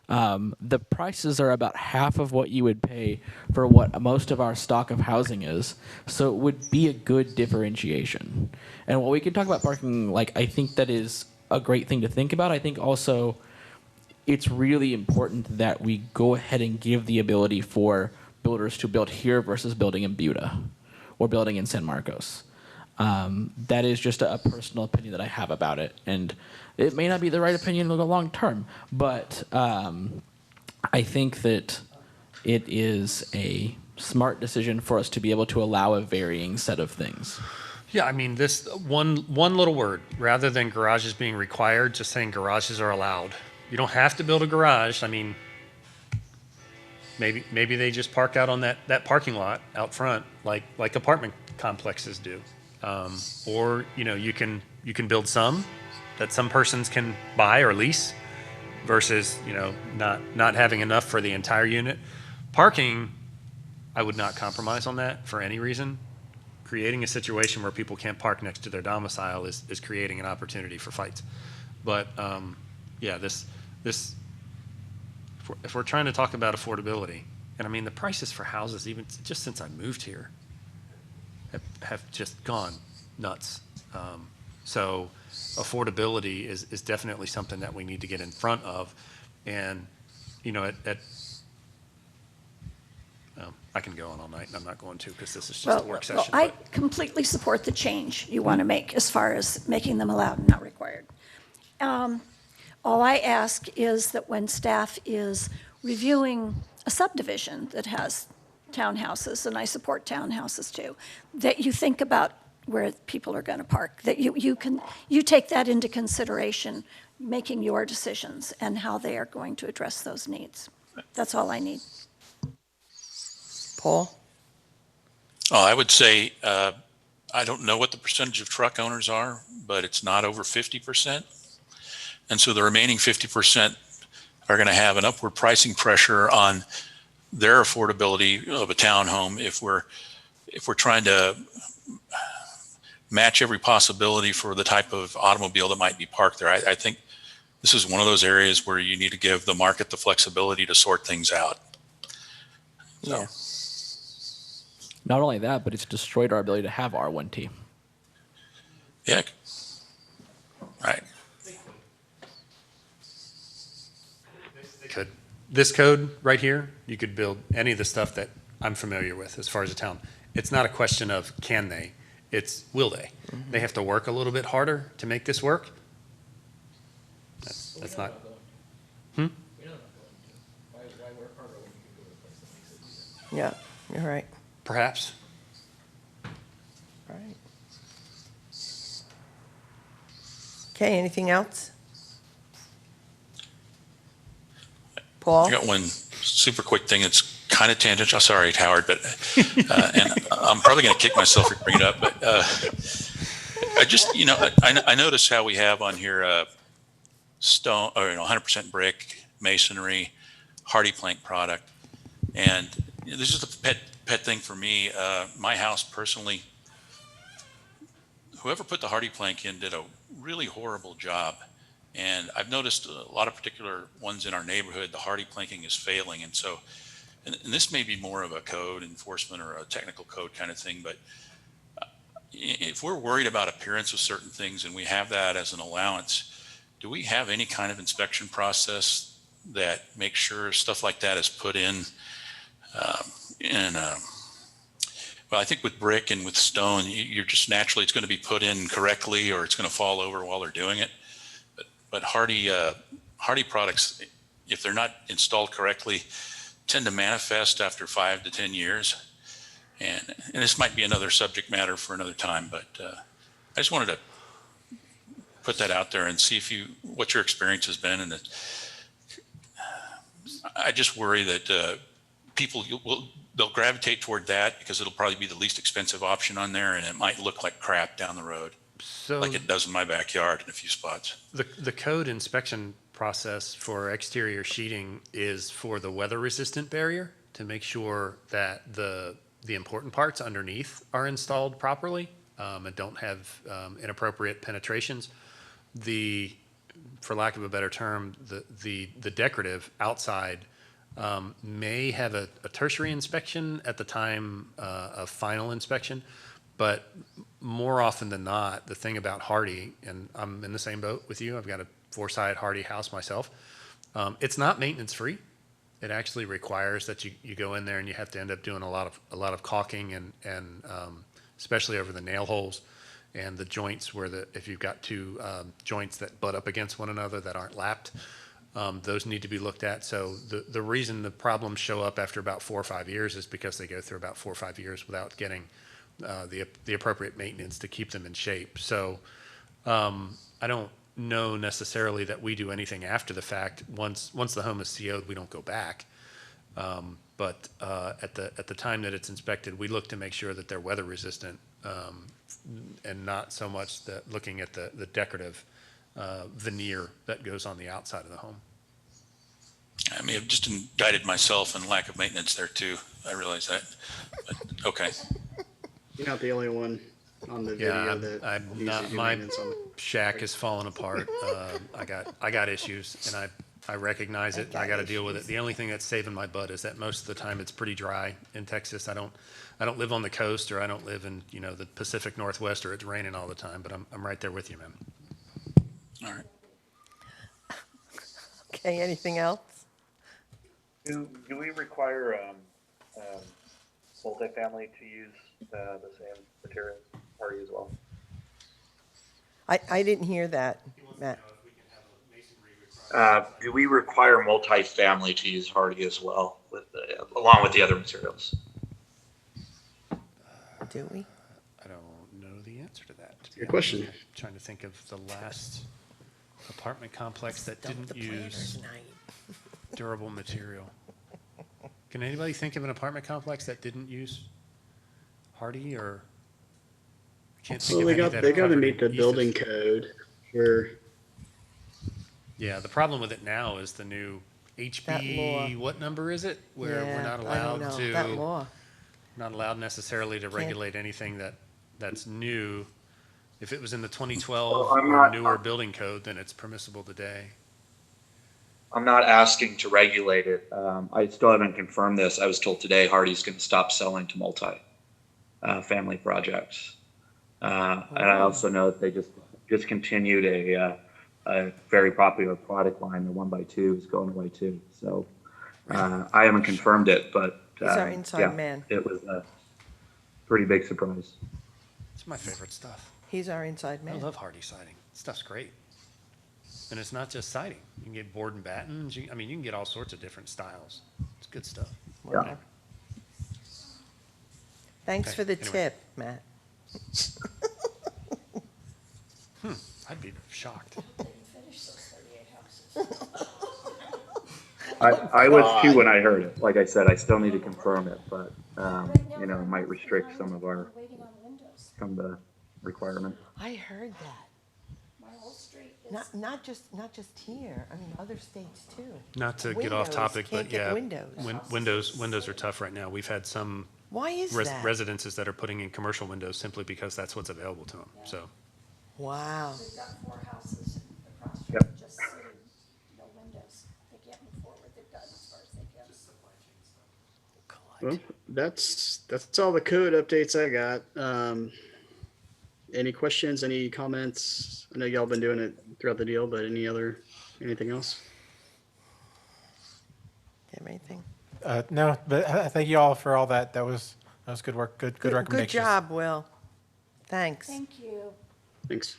The prices are about half of what you would pay for what most of our stock of housing is. So it would be a good differentiation. And while we can talk about parking, I think that is a great thing to think about. I think also it's really important that we go ahead and give the ability for builders to build here versus building in Buda or building in San Marcos. That is just a personal opinion that I have about it. And it may not be the right opinion in the long term, but I think that it is a smart decision for us to be able to allow a varying set of things. Yeah, I mean, this one little word, rather than garages being required, just saying garages are allowed. You don't have to build a garage. I mean, maybe they just park out on that parking lot out front, like apartment complexes do. Or you can build some that some persons can buy or lease, versus not having enough for the entire unit. Parking, I would not compromise on that for any reason. Creating a situation where people can't park next to their domicile is creating an opportunity for fights. But yeah, this if we're trying to talk about affordability, and I mean the prices for houses, even just since I moved here, have just gone nuts. So affordability is definitely something that we need to get in front of. And, you know, I can go on all night, and I'm not going to because this is just a work session. I but- completely support the change you want to make as far as making them allowed and not required. All I ask is that when staff is reviewing a subdivision that has townhouses, and I support townhouses too, that you think about where people are going to park, that you take that into consideration, making your decisions and how they are going to address those needs. That's all I need. Paul? Oh, I would say, I don't know what the percentage of truck owners are, but it's not over 50%. And so the remaining 50% are going to have an upward pricing pressure on their affordability of a townhome if we're trying to match every possibility for the type of automobile that might be parked there. I think this is one of those areas where you need to give the market the flexibility to sort things out. So. Yeah. Not only that, but it's destroyed our ability to have R1T. Yeah. Right. This code right here, you could build any of the stuff that I'm familiar with as far as a town. It's not a question of can they, it's will they. Mm-hmm. They have to work a little bit harder to make this work. That's not. Yeah, you're right. Perhaps. Right. Okay, anything else? Paul? I got one super quick thing that's kind of tangential. Sorry, Howard, but and I'm probably going to kick myself for bringing it up. But I just, I noticed how we have on here stone or 100% brick masonry, hardy plank product, and this is the pet thing for me. My house personally, whoever put the hardy plank in did a really horrible job. And I've noticed a lot of particular ones in our neighborhood, the hardy planking is failing. And so, and this may be more of a code enforcement or a technical code kind of thing, but if we're worried about appearance of certain things and we have that as an allowance, do we have any kind of inspection process that makes sure stuff like that is put in? Well, I think with brick and with stone, you're just naturally, it's going to be put in correctly or it's going to fall over while they're doing it. But hardy products, if they're not installed correctly, tend to manifest after 5 to 10 years. And this might be another subject matter for another time, but I just wanted to put that out there and see what your experience has been. And I just worry that people they'll gravitate toward that because it'll probably be the least expensive option on there, and it might look like crap down the road. So like it does in my backyard in a few spots. The code inspection process for exterior sheeting is for the weather resistant barrier to make sure that the important parts underneath are installed properly and don't have inappropriate penetrations. For lack of a better term, the decorative outside may have a tertiary inspection at the time of final inspection. But more often than not, the thing about hardy, and I'm in the same boat with you, I've got a 4-side hardy house myself, it's not maintenance free. It actually requires that you go in there and you have to end up doing a lot of caulking and especially over the nail holes and the joints where if you've got two joints that butt up against one another that aren't lapped, those need to be looked at. So the reason the problems show up after about 4 or 5 years is because they go through about 4 or 5 years without getting the appropriate maintenance to keep them in shape. So I don't know necessarily that we do anything after the fact. Once the home is CO'd, we don't go back. But at the time that it's inspected, we look to make sure that they're weather resistant and not so much looking at the decorative veneer that goes on the outside of the home. I may have just indicted myself and lack of maintenance there too. I realize that. But, okay. You're not the only one on the video that I'm needs not. to do My maintenance on the shack is falling apart. I got issues, and I recognize it. I got to deal with it. The only thing that's saving my butt is that most of the time it's pretty dry in Texas. I don't live on the coast, or I don't live in, the Pacific Northwest, or it's raining all the time, but I'm right there with you, man. All right. Okay, anything else? Do we require multifamily to use the same materials party as well? I didn't hear that, Matt. Do we require multifamily to use hardy as well, along with the other materials? Do we? I don't know the answer to that. To be Good honest. question. I'm trying to think of the last apartment complex that Dump didn't the use planners night. durable material. Can anybody think of an apartment complex that didn't use hardy, or? I can't think Well, of they any got that they are got to covered meet in the building ethos. code for. Yeah, the problem with it now is the new That law. HB, what number is it? Where we're Yeah, not I don't allowed know. That to, law. not allowed necessarily to regulate anything that's new. If it was in the 2012 Well, I'm or not- newer building code, then it's permissible today. I'm not asking to regulate it. I still haven't confirmed this. I was told today Hardy's going to stop selling to family projects. And I also know that they just discontinued a very popular product line. The 1x2 is going away too. So I haven't confirmed it, but He's our inside yeah, man. it was a pretty big surprise. It's my favorite stuff. He's our inside I man. love hardy siding. Stuff's great. And it's not just siding. You can get board and battens. You can get all sorts of different styles. It's good stuff. Yeah. Thanks Okay, for the anyway. tip, Matt. I'd be shocked. I was too when I heard it. Like I said, I still need to confirm it, but it might restrict some of the requirements. I heard that. Not just here. I mean, other states too. Not to get off Windows, topic, can't but get yeah, windows. windows are tough right now. We've had some Why is that? residences that are putting in commercial windows simply because that's what's available to them. So Wow. We've got 4 houses across Yep. from just sitting, no windows. They can't move forward. They've gotten as far as they can. Well, that's all the code updates I got. Any questions? Any comments? I know y'all been doing it throughout the deal, but anything else? Do you have anything? No, but thank you all for all that. That was good work. Good recommendations. Good job, Will. Thanks. Thank you. Thanks.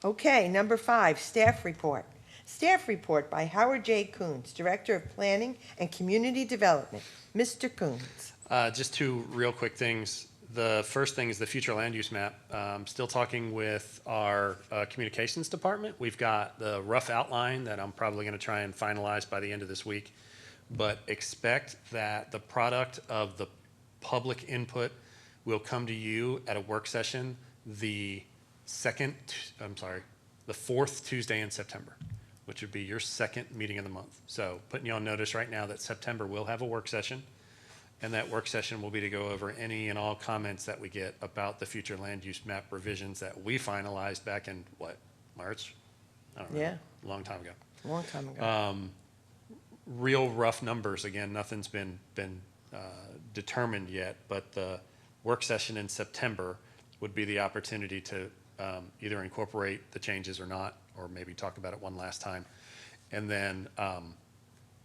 Okay, number 5, staff report. Staff report by Howard J. Coons, Director of Planning and Community Development. Mr. Coons. just two real quick things. The first thing is the future land use map. Still talking with our communications department. We've got the rough outline that I'm probably going to try and finalize by the end of this week. But expect that the product of the public input will come to you at a work session the 4th Tuesday in September, which would be your second meeting of the month. So putting you on notice right now that September will have a work session. And that work session will be to go over any and all comments that we get about the future land use map revisions that we finalized back in, March? I don't know. Yeah. A long time ago. A long time ago. Real rough numbers. Again, nothing's been determined yet, but the work session in September would be the opportunity to either incorporate the changes or not, or maybe talk about it one last time. And then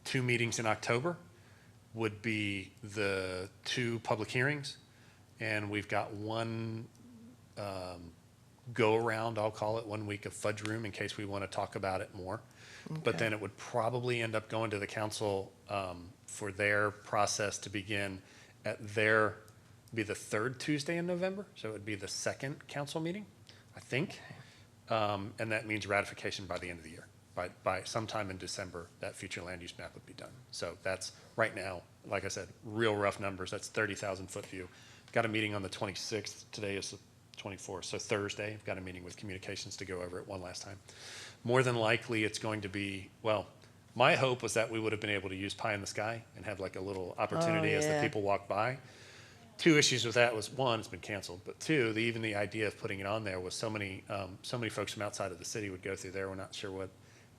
2 meetings in October would be the 2 public hearings, and we've got one go around, I'll call it, 1 week of fudge room in case we want to talk about it more. But then it would probably end up going to the council for their process to begin at be the 3rd Tuesday in November, so it would be the 2nd council meeting, I think. And that means ratification by the end of the year. By sometime in December, that future land use map would be done. So that's right now, like I said, real rough numbers. That's 30,000 foot view. Got a meeting on the 26th. Today is the 24th. So Thursday, I've got a meeting with communications to go over it one last time. More than likely, it's going to be, my hope was that we would have been able to use pie in the sky and have like a little opportunity as the yeah. people walk by. 2 issues with that was, 1, it's been canceled, but 2, even the idea of putting it on there was so many folks from outside of the city would go through there. We're not sure what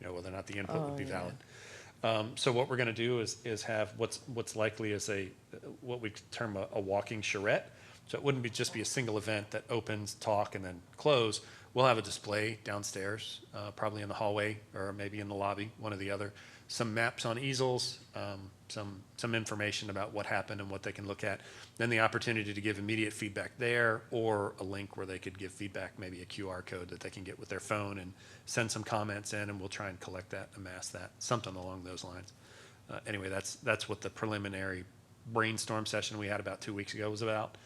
whether or not the input would be valid. So what we're going to do is have what's likely is what we term a walking charrette. So it wouldn't just be a single event that opens, talk, and then close. We'll have a display downstairs, probably in the hallway or maybe in the lobby, one or the other. Some maps on easels, some information about what happened and what they can look at. Then the opportunity to give immediate feedback there, or a link where they could give feedback, maybe a QR code that they can get with their phone and send some comments in, and we'll try and collect that, amass that, something along those lines. Anyway, that's what the preliminary brainstorm session we had about 2 weeks ago was about.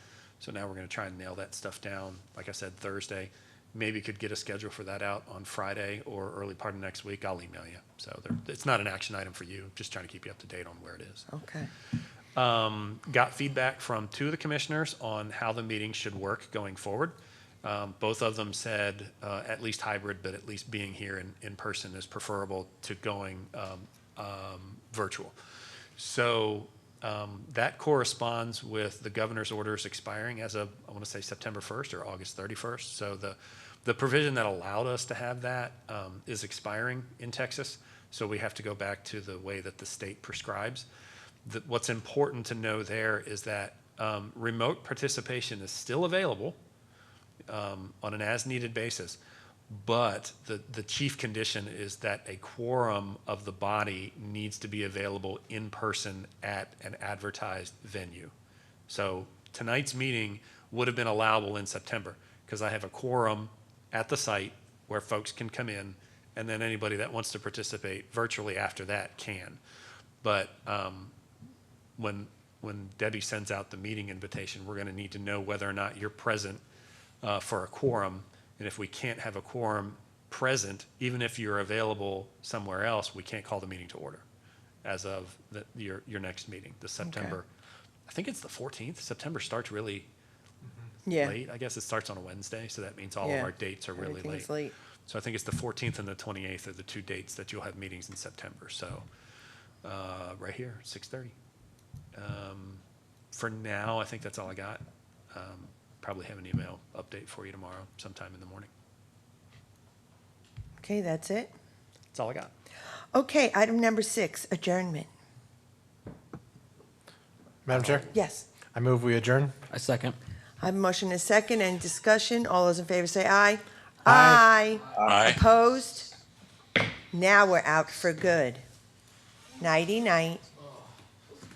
So now we're going to try and nail that stuff down. Like I said, Thursday. Maybe could get a schedule for that out on Friday or early part of next week. I'll email you. So it's not an action item for you. Just trying to keep you up to date on where it is. Okay. Got feedback from 2 of the commissioners on how the meeting should work going forward. Both of them said at least hybrid, but at least being here in person is preferable to going virtual. So that corresponds with the governor's orders expiring as of, I want to say, September 1st or August 31st. So the provision that allowed us to have that is expiring in Texas. So we have to go back to the way that the state prescribes. What's important to know there is that remote participation is still available on an as-needed basis, but the chief condition is that a quorum of the body needs to be available in person at an advertised venue. So tonight's meeting would have been allowable in September because I have a quorum at the site where folks can come in, and then anybody that wants to participate virtually after that can. But when Debbie sends out the meeting invitation, we're going to need to know whether or not you're present for a quorum. And if we can't have a quorum present, even if you're available somewhere else, we can't call the meeting to order as of your next meeting, the September. Okay. I think it's the 14th. September starts really Yeah. late. I guess it starts on a Wednesday, so that means all of Yeah. our dates are really Everything's late. late. So I think it's the 14th and the 28th are the 2 dates that you'll have meetings in September. So right here, 6:30. For now, I think that's all I got. Probably have an email update for you tomorrow sometime in the morning. Okay, that's it. That's all I got. Okay, item number 6, adjournment. Madam Chair, Yes. I move we adjourn. I second. I have a motion and a second. Any discussion? All those in favor say aye. Aye. Aye. Opposed? Now we're out for good. Nighty-night.